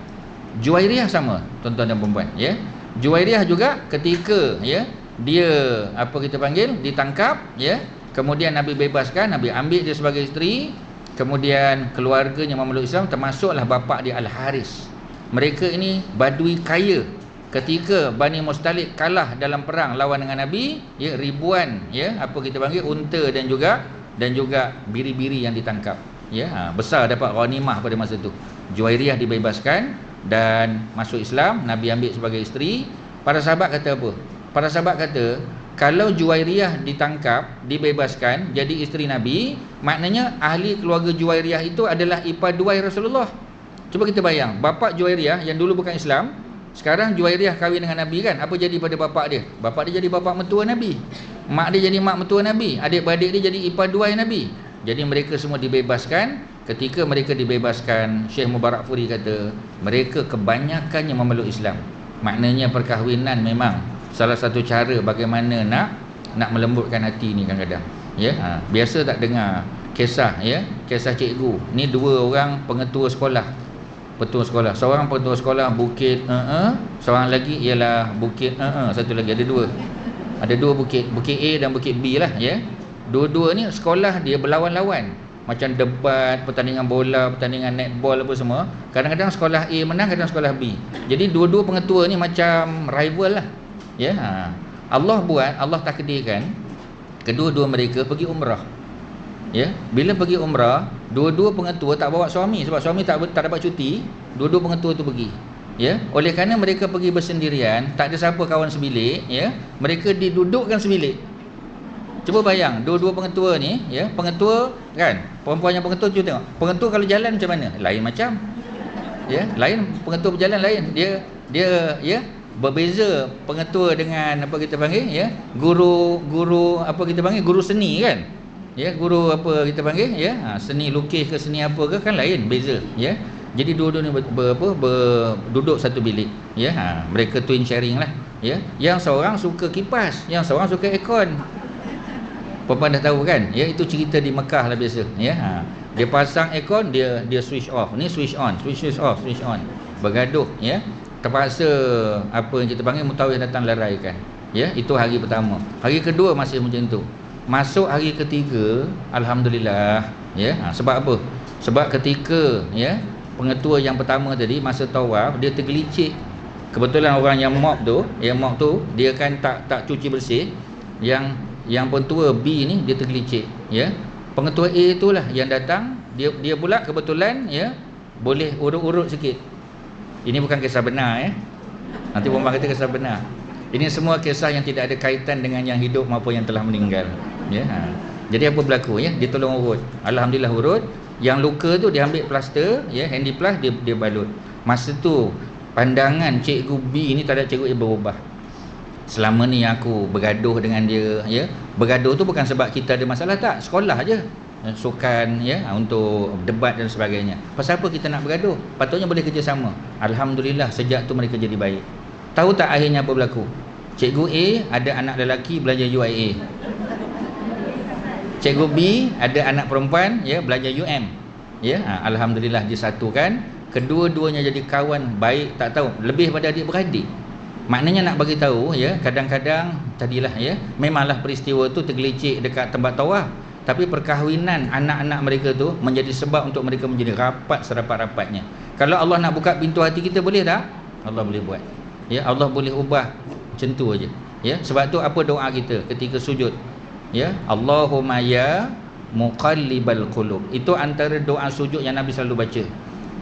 S1: Juwairiyah sama, tuan-tuan dan puan-puan, ya. Juwairiyah juga ketika ya dia apa kita panggil ditangkap, ya. Kemudian Nabi bebaskan, Nabi ambil dia sebagai isteri. Kemudian keluarganya memeluk Islam, termasuklah bapa dia Al-Haris. Mereka ini badui kaya. Ketika Bani Mustalik kalah dalam perang lawan dengan Nabi, ya, ribuan ya apa kita panggil unta dan juga biri-biri yang ditangkap. Ya, besar dapat ghanimah pada masa itu. Juwairiyah dibebaskan dan masuk Islam, Nabi ambil sebagai isteri. Para sahabat kata apa? Para sahabat kata, kalau Juwairiyah ditangkap, dibebaskan jadi isteri Nabi, maknanya ahli keluarga Juwairiyah itu adalah ipar-duai Rasulullah. Cuba kita bayang, bapa Juwairiyah yang dulu bukan Islam, sekarang Juwairiyah kahwin dengan Nabi kan, apa jadi pada bapa dia? Bapa dia jadi bapa mertua Nabi, mak dia jadi mak mertua Nabi, adik-beradik dia jadi ipar-duai Nabi. Jadi mereka semua dibebaskan. Ketika mereka dibebaskan, Syekh Mubarak Furi kata, mereka kebanyakannya memeluk Islam. Maknanya perkahwinan memang salah satu cara bagaimana nak melembutkan hati ni kadang-kadang. Ya, biasa tak dengar kisah ya, kisah cikgu. Ni dua orang pengetua sekolah. Pengetua sekolah. Seorang pengetua sekolah Bukit seorang lagi ialah Bukit satu lagi ada dua. Ada dua bukit, Bukit A dan Bukit B lah ya. Dua-dua ni sekolah dia berlawan-lawan. Macam debat, pertandingan bola, pertandingan netball apa semua. Kadang-kadang sekolah A menang, kadang sekolah B. Jadi dua-dua pengetua ni macam rival lah. Ya, Allah takdirkan kedua-dua mereka pergi umrah. Ya, bila pergi umrah, dua-dua pengetua tak bawa suami sebab suami tak dapat cuti, dua-dua pengetua tu pergi. Ya, oleh kerana mereka pergi bersendirian, tak ada siapa kawan sebilik, ya, mereka didudukkan sebilik. Cuba bayang, dua-dua pengetua ni, ya, pengetua kan, perempuan yang pengetua cuba tengok. Pengetua kalau jalan macam mana? Lain macam. Ya, lain pengetua berjalan lain. Dia ya berbeza pengetua dengan apa kita panggil ya guru apa kita panggil guru seni kan ya, guru apa kita panggil ya seni lukis ke seni apa ke kan lain, beza ya. Jadi dua-dua ni duduk satu bilik ya, mereka twin sharing lah ya. Yang seorang suka kipas, yang seorang suka aircon. Perempuan dah tahu kan ya, itu cerita di Mekah lah biasa ya. Dia pasang aircon, dia switch off, ni switch on, switch off, switch on, bergaduh ya. Terpaksa apa yang kita panggil mutawif datang leraikan. Ya, itu hari pertama. Hari kedua masih macam tu. Masuk hari ketiga, alhamdulillah, ya. Sebab apa? Sebab ketika ya, pengetua yang pertama tadi masa tawaf dia tergelicik. Kebetulan orang yang mop tu, dia kan tak cuci bersih. Yang pengetua B ni dia tergelicik, ya. Pengetua A itulah yang datang, dia pula kebetulan ya, boleh urut-urut sikit. Ini bukan kisah benar ya. Nanti orang kata kisah benar. Ini semua kisah yang tidak ada kaitan dengan yang hidup maupun yang telah meninggal. Ya. Jadi apa berlaku ya? Dia tolong urut. Alhamdulillah urut. Yang luka tu dia ambil plaster, ya, handy plus dia balut. Masa tu pandangan cikgu B ni terhadap cikgu A berubah. Selama ni aku bergaduh dengan dia, ya. Bergaduh tu bukan sebab kita ada masalah, tak. Sekolah aja. Sukan ya untuk debat dan sebagainya. Pasal apa kita nak bergaduh? Patutnya boleh kerjasama. Alhamdulillah sejak tu mereka jadi baik. Tahu tak akhirnya apa berlaku? Cikgu A ada anak lelaki belajar UIA. Cikgu B ada anak perempuan ya belajar UM. Ya, alhamdulillah disatukan, kedua-duanya jadi kawan baik, tak tahu, lebih pada adik-beradik. Maknanya nak bagi tahu ya, kadang-kadang tadilah ya, memanglah peristiwa tu tergelicik dekat tempat tawaf. Tapi perkahwinan anak-anak mereka tu menjadi sebab untuk mereka menjadi rapat serapat-rapatnya. Kalau Allah nak buka pintu hati kita, boleh tak? Allah boleh buat. Ya, Allah boleh ubah macam tu aja. Ya, sebab tu apa doa kita ketika sujud? Ya, Allahumma ya muqallibal qulub. Itu antara doa sujud yang Nabi selalu baca.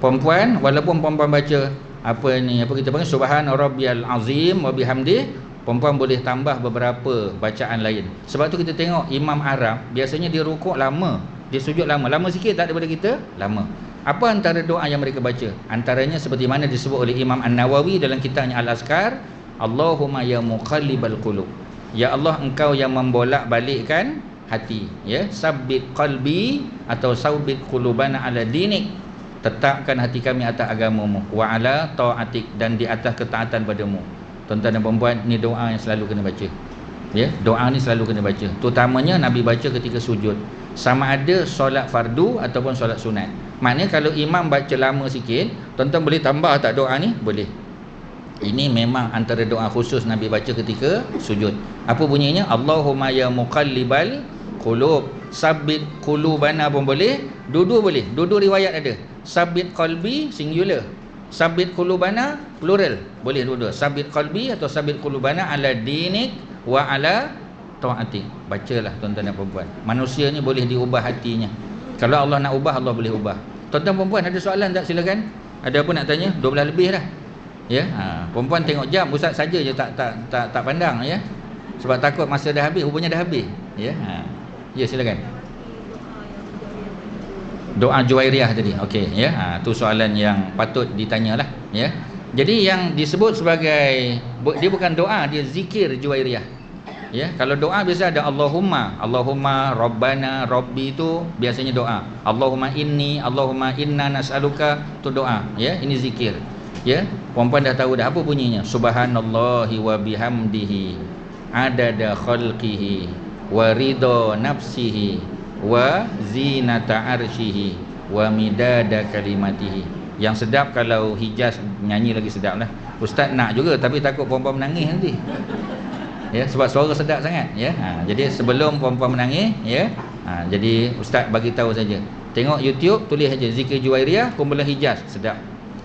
S1: Perempuan, walaupun perempuan baca apa ni, apa kita panggil, subhana rabbiyal azim wa bihamdi, perempuan boleh tambah beberapa bacaan lain. Sebab tu kita tengok imam Arab biasanya dia rukuk lama, dia sujud lama, lama sikit tak daripada kita, lama. Apa antara doa yang mereka baca? Antaranya seperti mana disebut oleh Imam An-Nawawi dalam kitabnya Al-Azkar, Allahumma ya muqallibal qulub, ya Allah engkau yang membolak-balikkan hati, ya, sabbit qalbi atau sabbit qulubana ala dinik, tetapkan hati kami atas agamamu, wa ala ta'atik, dan di atas ketaatan padamu. Tuan-tuan dan puan-puan, ni doa yang selalu kena baca, ya, doa ni selalu kena baca, terutamanya Nabi baca ketika sujud, sama ada solat fardu ataupun solat sunat. Maknanya kalau imam baca lama sikit, tuan-tuan boleh tambah tak doa ni? Boleh. Ini memang antara doa khusus Nabi baca ketika sujud. Apa bunyinya? Allahumma ya muqallibal qulub, sabbit qulubana pun boleh, dua-dua boleh, dua-dua riwayat ada. Sabbit qalbi singular, sabbit qulubana plural, boleh dua-dua. Sabbit qalbi atau sabbit qulubana ala dinik wa ala ta'atik. Bacalah tuan-tuan dan puan-puan. Manusia ni boleh diubah hatinya. Kalau Allah nak ubah, Allah boleh ubah. Tuan-tuan puan-puan ada soalan tak? Silakan. Ada apa nak tanya? 12 lebih dah. Ya, perempuan tengok jam, ustaz saja je tak pandang, ya. Sebab takut masa dah habis, rupanya dah habis. Ya. Ya, silakan. Doa Juwairiyah tadi. Okey, ya. Tu soalan yang patut ditanyalah, ya. Jadi yang disebut sebagai, dia bukan doa, dia zikir Juwairiyah. Ya, kalau doa biasa ada Allahumma, Allahumma Rabbana, Rabbi, itu biasanya doa. Allahumma inni, Allahumma inna nas'aluka, tu doa, ya. Ini zikir. Ya, puan-puan dah tahu dah apa bunyinya. Subhanallahi wa bihamdihi adada khalqihi wa ridha nafsihi wa zinata arsyihi wa midada kalimatihi. Yang sedap kalau Hijaz nyanyi lagi sedap lah. Ustaz nak juga tapi takut puan-puan menangis nanti. Ya, sebab suara sedap sangat, ya. Jadi sebelum puan-puan menangis, ya. Jadi ustaz bagi tahu saja. Tengok YouTube, tulis saja zikir Juwairiyah kumpulan Hijaz, sedap.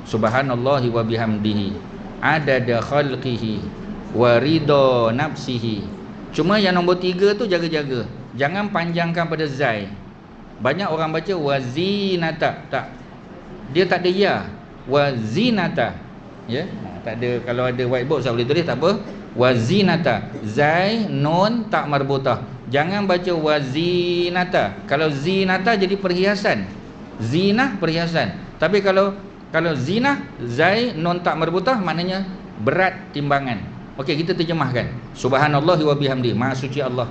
S1: Subhanallahi wa bihamdihi adada khalqihi wa ridha nafsihi. Cuma yang nombor 3 tu jaga-jaga, jangan panjangkan pada zai. Banyak orang baca wazinata, tak, dia tak ada ya, wazinata, ya. Tak ada. Kalau ada whiteboard saya boleh tulis, tak apa. Wazinata, zai nun tak marbutah. Jangan baca wazinata. Kalau zinata jadi perhiasan, zinah perhiasan. Tapi kalau zinah, zai nun tak marbutah, maknanya berat timbangan. Okey, kita terjemahkan. Subhanallahi wa bihamdi, maha suci Allah.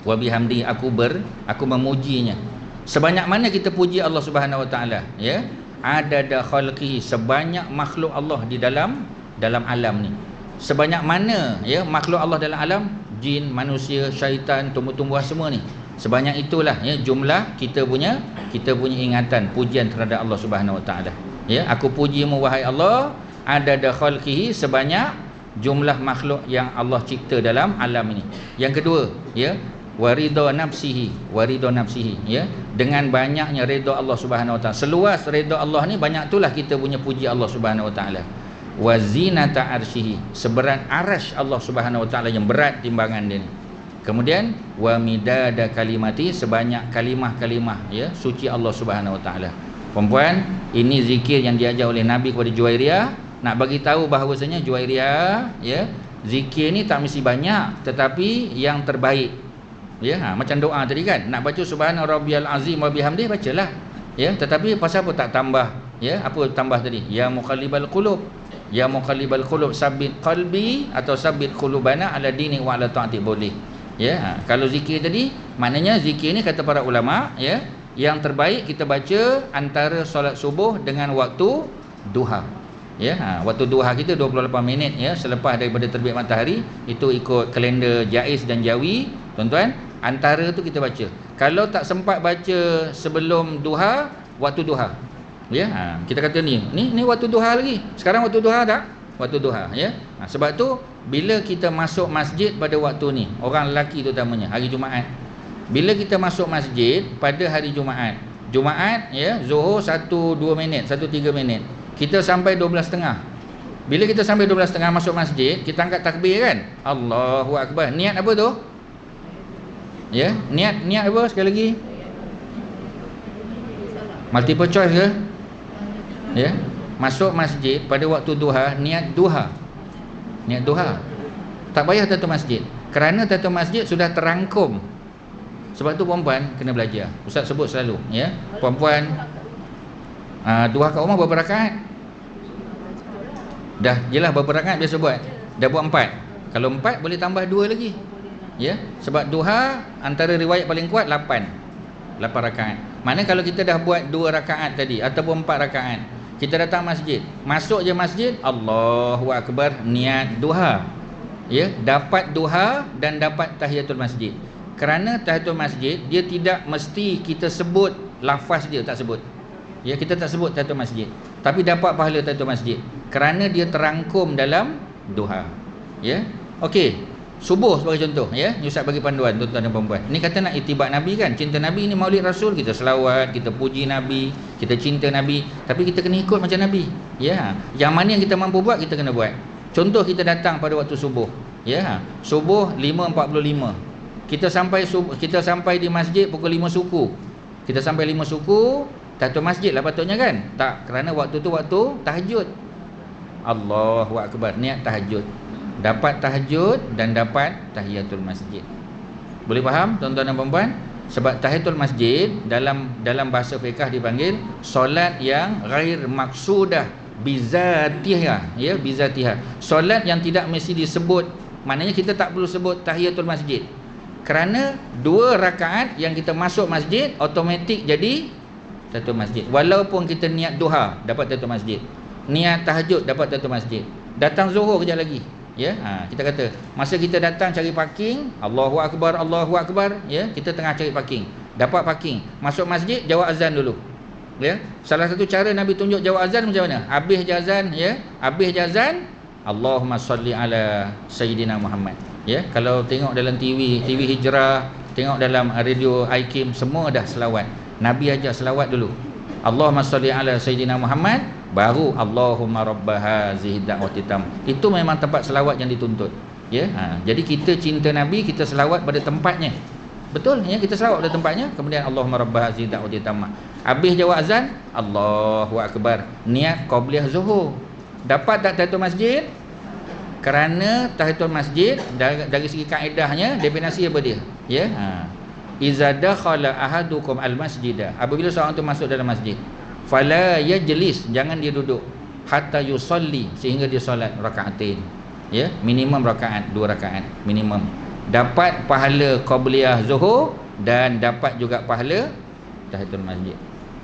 S1: Wa bihamdi, aku memujinya. Sebanyak mana kita puji Allah Subhanahu wa taala, ya. Adada khalqihi, sebanyak makhluk Allah di dalam alam ni. Sebanyak mana, ya, makhluk Allah dalam alam, jin, manusia, syaitan, tumbuh-tumbuhan semua ni. Sebanyak itulah, ya, jumlah kita punya ingatan, pujian terhadap Allah Subhanahu wa taala. Ya, aku pujimu wahai Allah, adada khalqihi, sebanyak jumlah makhluk yang Allah cipta dalam alam ini. Yang kedua, ya, waridha nafsihi, ya, dengan banyaknya redha Allah Subhanahu wa taala. Seluas redha Allah ni, banyak itulah kita punya puji Allah Subhanahu wa taala. Wa zinata arsyihi, seberat arasy Allah Subhanahu wa taala, yang berat timbangan dia ni. Kemudian wa midada kalimati, sebanyak kalimah-kalimah, ya, suci Allah Subhanahu wa taala. Perempuan, ini zikir yang diajar oleh Nabi kepada Juwairiyah. Nak bagi tahu bahawasanya Juwairiyah, ya, zikir ni tak mesti banyak, tetapi yang terbaik. Ya, macam doa tadi kan, nak baca subhana rabbiyal azim wa bihamdihi, bacalah. Ya, tetapi pasal apa tak tambah? Ya, apa tambah tadi? Ya muqallibal qulub, ya muqallibal qulub sabbit qalbi atau sabbit qulubana ala dini wa ala ta'ati, boleh. Ya, kalau zikir tadi, maknanya zikir ni kata para ulama, ya, yang terbaik kita baca antara solat subuh dengan waktu duha. Ya, waktu duha kita 28 minit, ya, selepas daripada terbit matahari. Itu ikut kalender Jaiz dan Jawi, tuan-tuan. Antara tu kita baca. Kalau tak sempat baca sebelum duha, waktu duha. Ya, kita kata ni waktu duha lagi. Sekarang waktu duha tak? Waktu duha, ya. Sebab tu bila kita masuk masjid pada waktu ni, orang lelaki terutamanya, hari Jumaat. Bila kita masuk masjid pada hari Jumaat, ya, Zuhur 1-2 minit, 1-3 minit. Kita sampai 12.30. Bila kita sampai 12.30 masuk masjid, kita angkat takbir kan? Allahu Akbar. Niat apa tu? Ya, niat apa sekali lagi? Multiple choice ke? Ya. masuk masjid pada waktu duha, niat duha. Niat duha. Tak payah tato masjid. Kerana tato masjid sudah terangkum. Sebab tu perempuan kena belajar. Ustaz sebut selalu, ya. Perempuan duha kat rumah berapa rakaat? Dah jelas berapa rakaat biasa buat? Dah buat 4. Kalau 4 boleh tambah 2 lagi. Ya, sebab duha antara riwayat paling kuat 8 rakaat. Mana kalau kita dah buat 2 rakaat tadi ataupun 4 rakaat, kita datang masjid, masuk je masjid, Allahu Akbar, niat duha. Ya, dapat duha dan dapat tahiyatul masjid. Kerana tahiyatul masjid dia tidak mesti kita sebut lafaz dia, tak sebut. Ya, kita tak sebut tahiyatul masjid, tapi dapat pahala tahiyatul masjid kerana dia terangkum dalam duha. Ya. Okey. Subuh sebagai contoh, ya. Ni Ustaz bagi panduan tuan-tuan dan puan-puan. Ni kata nak itibak Nabi kan, cinta Nabi ni Maulid Rasul, kita selawat, kita puji Nabi, kita cinta Nabi, tapi kita kena ikut macam Nabi. Ya. Yang mana yang kita mampu buat kita kena buat. Contoh kita datang pada waktu subuh, ya. Subuh 5.45. Kita sampai di masjid pukul 5 suku. Kita sampai 5 suku, tahiyatul masjid lah patutnya kan? Tak, kerana waktu tu waktu tahajud. Allahu Akbar, niat tahajud. Dapat tahajud dan dapat tahiyatul masjid. Boleh faham tuan-tuan dan puan-puan? Sebab tahiyatul masjid dalam bahasa fiqh dipanggil solat yang ghair maksudah bizatihah, ya, bizatihah. Solat yang tidak mesti disebut. Maknanya kita tak perlu sebut tahiyatul masjid. Kerana 2 rakaat yang kita masuk masjid automatik jadi tahiyatul masjid. Walaupun kita niat duha dapat tahiyatul masjid. Niat tahajud dapat tahiyatul masjid. Datang zuhur kejap lagi. Ya, kita kata masa kita datang cari parking, Allahu Akbar, Allahu Akbar, ya, kita tengah cari parking, dapat parking, masuk masjid jawab azan dulu. Ya, salah satu cara Nabi tunjuk jawab azan macam mana? Habis je azan, ya, habis je azan, Allahumma salli ala Sayyidina Muhammad. Ya, kalau tengok dalam TV Hijrah, tengok dalam radio iKim, semua dah selawat. Nabi ajar selawat dulu. Allahumma salli ala Sayyidina Muhammad, baru Allahumma rabba hazihi da'wati tam. Itu memang tempat selawat yang dituntut. Ya, jadi kita cinta Nabi, kita selawat pada tempatnya. Betul, ya, kita selawat pada tempatnya. Kemudian Allahumma rabba hazihi da'wati tam. Habis jawab azan, Allahu Akbar, niat qabliyah zuhur. Dapat tak tahiyatul masjid? Kerana tahiyatul masjid dari segi kaedahnya definisi apa dia? Ya, iza dakhala ahadukum al-masjidah, apabila seorang tu masuk dalam masjid, fala yajlis, jangan dia duduk, hatta yusalli, sehingga dia solat rakaatain. Ya, minimum rakaat, 2 rakaat minimum. Dapat pahala qabliyah zuhur dan dapat juga pahala tahiyatul masjid.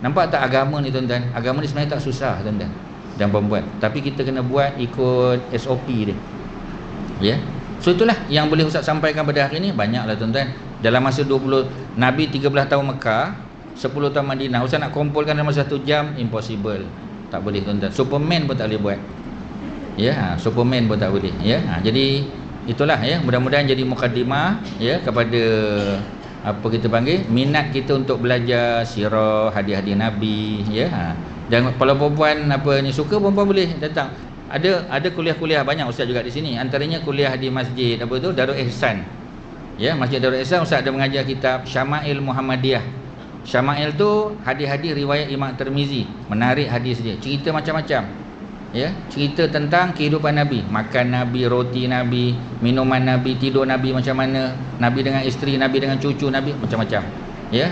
S1: Nampak tak agama ni tuan-tuan? Agama ni sebenarnya tak susah tuan-tuan dan puan-puan, tapi kita kena buat ikut SOP dia. Ya. So itulah yang boleh Ustaz sampaikan pada hari ini. Banyaklah tuan-tuan. Dalam masa 20 Nabi 13 tahun Mekah, 10 tahun Madinah, Ustaz nak kumpulkan dalam masa 1 jam, impossible. Tak boleh tuan-tuan. Superman pun tak boleh buat. Ya, Superman pun tak boleh, ya. Jadi itulah, ya, mudah-mudahan jadi mukadimah, ya, kepada apa kita panggil minat kita untuk belajar sirah, hadis-hadis Nabi, ya. Dan kalau perempuan apa ni suka, perempuan boleh datang. Ada kuliah-kuliah banyak Ustaz juga di sini. Antaranya kuliah di masjid apa tu, Darul Ihsan. Ya, Masjid Darul Ihsan, Ustaz ada mengajar kitab Syama'il Muhammadiyah. Syama'il tu hadis-hadis riwayat Imam Tirmizi, menarik hadis dia, cerita macam-macam. Ya, cerita tentang kehidupan Nabi, makan Nabi, roti Nabi, minuman Nabi, tidur Nabi macam mana, Nabi dengan isteri, Nabi dengan cucu Nabi, macam-macam. Ya.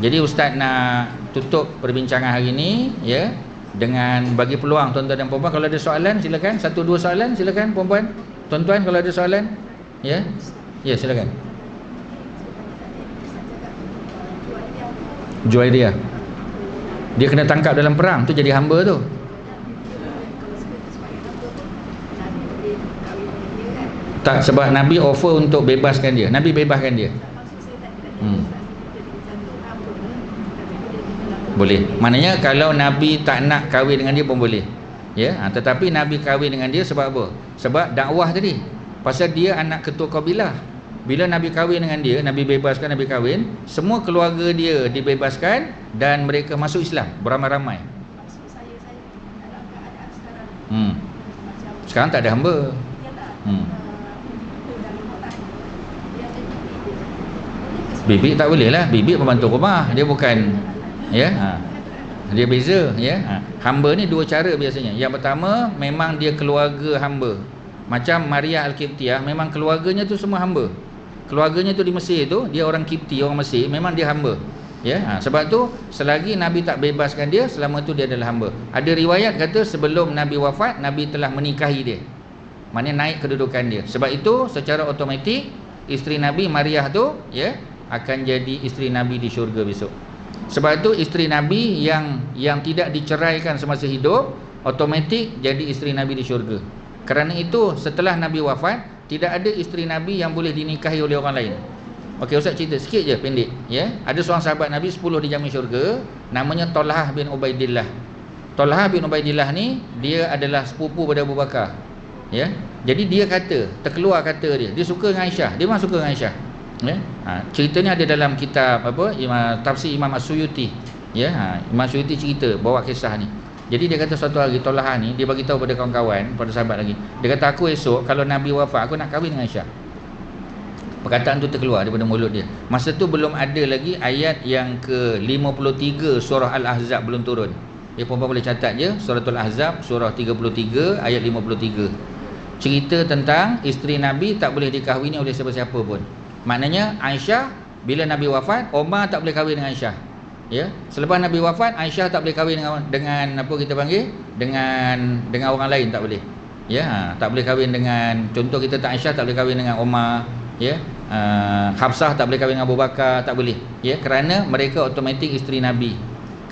S1: Jadi Ustaz nak tutup perbincangan hari ini, ya, dengan bagi peluang tuan-tuan dan puan-puan, kalau ada soalan silakan, 1-2 soalan silakan puan-puan. Tuan-tuan kalau ada soalan, ya. Ya, silakan. Juwairiyah. Dia kena tangkap dalam perang tu jadi hamba tu. Tak, sebab Nabi offer untuk bebaskan dia. Nabi bebaskan dia. Boleh. Maknanya kalau Nabi tak nak kahwin dengan dia pun boleh. Ya, tetapi Nabi kahwin dengan dia sebab apa? Sebab dakwah tadi. Pasal dia anak ketua kabilah. Bila Nabi kahwin dengan dia, Nabi bebaskan, Nabi kahwin, semua keluarga dia dibebaskan dan mereka masuk Islam beramai-ramai. Sekarang tak ada hamba. Bibik tak boleh lah. Bibik pembantu rumah, dia bukan, ya. Dia beza, ya. Hamba ni dua cara biasanya. Yang pertama, memang dia keluarga hamba. Macam Maria Al-Qibtiyah, memang keluarganya tu semua hamba. Keluarganya tu di Mesir tu, dia orang Qibti, orang Mesir, memang dia hamba. Ya, sebab tu selagi Nabi tak bebaskan dia, selama tu dia adalah hamba. Ada riwayat kata sebelum Nabi wafat, Nabi telah menikahi dia. Maknanya naik kedudukan dia. Sebab itu secara automatik isteri Nabi Maria tu, ya, akan jadi isteri Nabi di syurga besok. Sebab itu isteri Nabi yang tidak diceraikan semasa hidup, automatik jadi isteri Nabi di syurga. Kerana itu setelah Nabi wafat, tidak ada isteri Nabi yang boleh dinikahi oleh orang lain. Okey, Ustaz cerita sikit je pendek, ya. Ada seorang sahabat Nabi 10 dijamin syurga, namanya Talhah bin Ubaidillah. Talhah bin Ubaidillah ni dia adalah sepupu pada Abu Bakar. Ya. Jadi dia kata, terkeluar kata dia suka dengan Aisyah. Dia memang suka dengan Aisyah. Ya. Ceritanya ada dalam kitab apa? Tafsir Imam As-Suyuti. Ya, Imam Suyuti cerita bawa kisah ni. Jadi dia kata suatu hari Talhah ni dia bagi tahu pada kawan-kawan, pada sahabat lagi. Dia kata aku esok kalau Nabi wafat aku nak kahwin dengan Aisyah. Perkataan tu terkeluar daripada mulut dia. Masa tu belum ada lagi ayat yang ke-53 surah Al-Ahzab belum turun. Ya, puan-puan boleh catat je, suratul Ahzab surah 33 ayat 53. Cerita tentang isteri Nabi tak boleh dikahwini oleh siapa-siapa pun. Maknanya Aisyah bila Nabi wafat, Omar tak boleh kahwin dengan Aisyah. Ya, selepas Nabi wafat, Aisyah tak boleh kahwin dengan apa kita panggil? Dengan orang lain tak boleh. Ya, tak boleh kahwin dengan, contoh kita tak, Aisyah tak boleh kahwin dengan Omar, ya. Hafsah tak boleh kahwin dengan Abu Bakar, tak boleh. Ya, kerana mereka automatik isteri Nabi.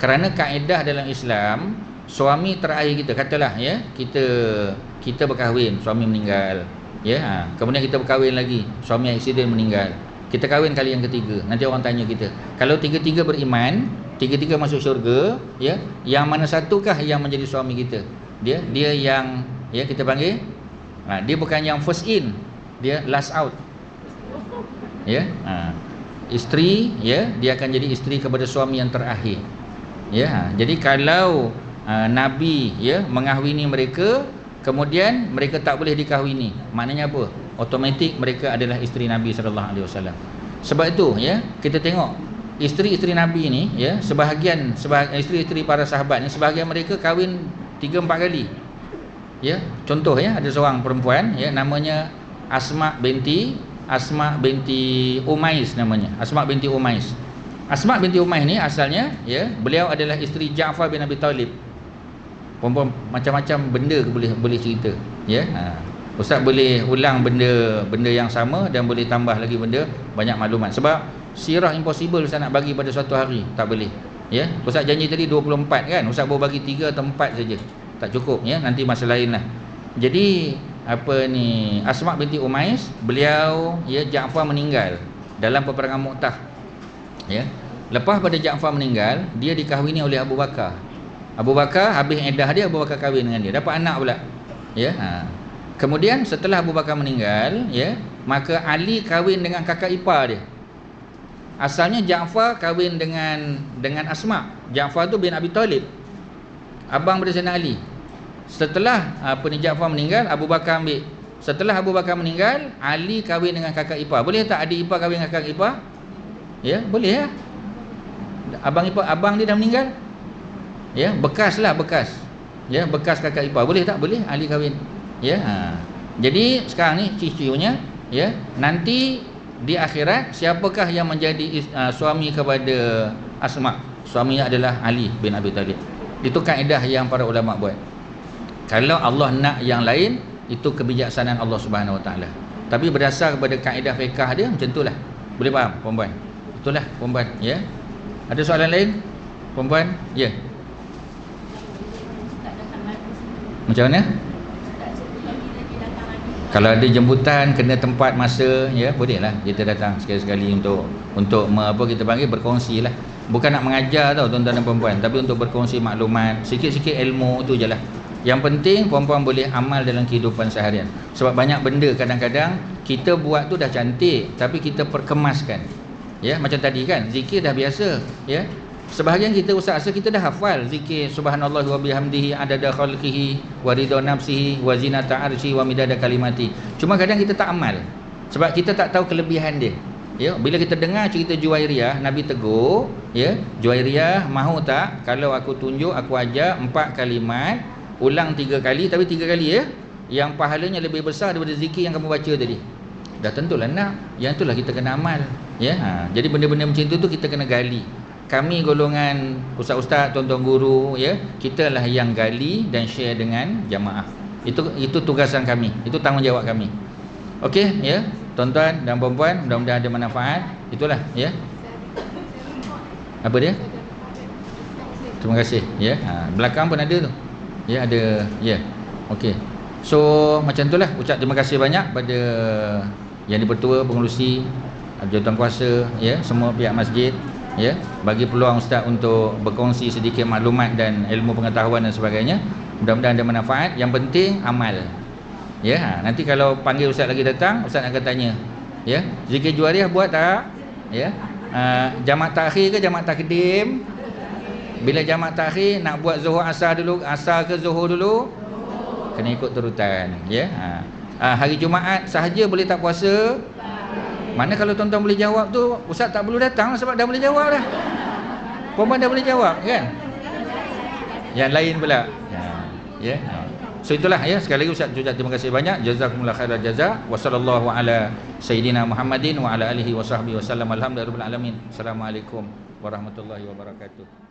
S1: Kerana kaedah dalam Islam, suami terakhir kita, katalah ya, kita berkahwin, suami meninggal. Ya, kemudian kita berkahwin lagi, suami aksiden meninggal. Kita kahwin kali yang ketiga. Nanti orang tanya kita, kalau tiga-tiga beriman, tiga-tiga masuk syurga, ya, yang mana satukah yang menjadi suami kita? Dia yang, ya, kita panggil, dia bukan yang first in, dia last out. Ya, isteri, ya, dia akan jadi isteri kepada suami yang terakhir. Ya, jadi kalau Nabi, ya, mengahwini mereka, kemudian mereka tak boleh dikahwini, maknanya apa? Automatik mereka adalah isteri Nabi sallallahu alaihi wasallam. Sebab itu, ya, kita tengok isteri-isteri Nabi ni, ya, sebahagian isteri-isteri para sahabat ni, sebahagian mereka kahwin 3-4 kali. Ya, contoh, ya, ada seorang perempuan, ya, namanya Asma binti Umais namanya. Asma binti Umais. Asma binti Umais ni asalnya, ya, beliau adalah isteri Ja'far bin Abi Talib. Perempuan macam-macam benda boleh cerita, ya. Ustaz boleh ulang benda yang sama dan boleh tambah lagi benda, banyak maklumat. Sebab sirah impossible Ustaz nak bagi pada suatu hari, tak boleh. Ya, Ustaz janji tadi 24 kan, Ustaz baru bagi 3 atau 4 saja. Tak cukup, ya, nanti masa lain lah. Jadi apa ni, Asma binti Umais, beliau, ya, Ja'far meninggal dalam peperangan Mu'tah. Ya. Lepas pada Ja'far meninggal, dia dikahwini oleh Abu Bakar. Abu Bakar habis iddah dia, Abu Bakar kahwin dengan dia, dapat anak pula. Ya. Kemudian setelah Abu Bakar meninggal, ya, maka Ali kahwin dengan kakak ipar dia. Asalnya Ja'far kahwin dengan Asma. Ja'far tu bin Abi Talib, abang pada Sayyidina Ali. Setelah Ja'far meninggal, Abu Bakar ambil. Setelah Abu Bakar meninggal, Ali kahwin dengan kakak ipar. Boleh tak adik ipar kahwin dengan kakak ipar? Ya, boleh ya. Abang dia dah meninggal. Ya, bekas. Ya, bekas kakak ipar. Boleh tak? Boleh Ali kahwin. Ya. Jadi sekarang ni cicinya, ya, nanti di akhirat siapakah yang menjadi suami kepada Asma? Suaminya adalah Ali bin Abi Talib. Itu kaedah yang para ulama buat. Kalau Allah nak yang lain, itu kebijaksanaan Allah Subhanahu Wa Taala. Tapi berdasar kepada kaedah fiqh dia, macam itulah. Boleh faham, perempuan? Itulah perempuan, ya. Ada soalan lain? Perempuan? Ya. Macam mana? Kalau ada jemputan, kena tempat, masa, ya, bolehlah kita datang sekali-sekali untuk apa kita panggil, berkongsi lah. Bukan nak mengajar tau tuan-tuan dan perempuan, tapi untuk berkongsi maklumat, sikit-sikit ilmu tu je lah. Yang penting perempuan boleh amal dalam kehidupan seharian. Sebab banyak benda kadang-kadang kita buat tu dah cantik, tapi kita perkemaskan. Ya, macam tadi kan, zikir dah biasa, ya. Sebahagian kita ustaz rasa kita dah hafal zikir subhanallah wa bihamdihi adada khalqihi wa ridha nafsihi wa zinata arsy wa midada kalimati. Cuma kadang kita tak amal. Sebab kita tak tahu kelebihan dia. Ya, bila kita dengar cerita Juwairiyah, Nabi tegur, ya, Juwairiyah mahu tak kalau aku tunjuk, aku ajar 4 kalimat, ulang 3 kali, tapi 3 kali ya, yang pahalanya lebih besar daripada zikir yang kamu baca tadi. Dah tentulah nak. Yang itulah kita kena amal, ya. Jadi benda-benda macam tu kita kena gali. Kami golongan ustaz-ustaz, tuan-tuan guru, ya, kita lah yang gali dan share dengan jamaah. Itu tugasan kami, itu tanggungjawab kami. Okey, ya. Tuan-tuan dan puan-puan, mudah-mudahan ada manfaat. Itulah, ya. Apa dia? Terima kasih, ya. Belakang pun ada tu. Ya, ada, ya. Okey. So, macam itulah. Ucap terima kasih banyak pada Yang di-Pertua, pengerusi, jawatan kuasa, ya, semua pihak masjid, ya, bagi peluang ustaz untuk berkongsi sedikit maklumat dan ilmu pengetahuan dan sebagainya. Mudah-mudahan ada manfaat. Yang penting amal. Ya, nanti kalau panggil ustaz lagi datang, ustaz akan tanya, ya, zikir Juwairiyah buat tak? Ya. Jamak takhir ke jamak takdim? Bila jamak takhir nak buat zuhur asar dulu, asar ke zuhur dulu? Kena ikut turutan, ya. Hari Jumaat sahaja boleh tak puasa? Mana kalau tuan-tuan boleh jawab tu, ustaz tak perlu datang sebab dah boleh jawab dah. Puan-puan dah boleh jawab kan? Yang lain pula. Ya. So itulah, ya, sekali lagi ustaz ucap terima kasih banyak. Jazakumullah khairal jazak. Wa sallallahu ala sayyidina Muhammadin wa ala alihi wa sahbihi wasallam. Alhamdulillahirabbil alamin. Assalamualaikum warahmatullahi wabarakatuh.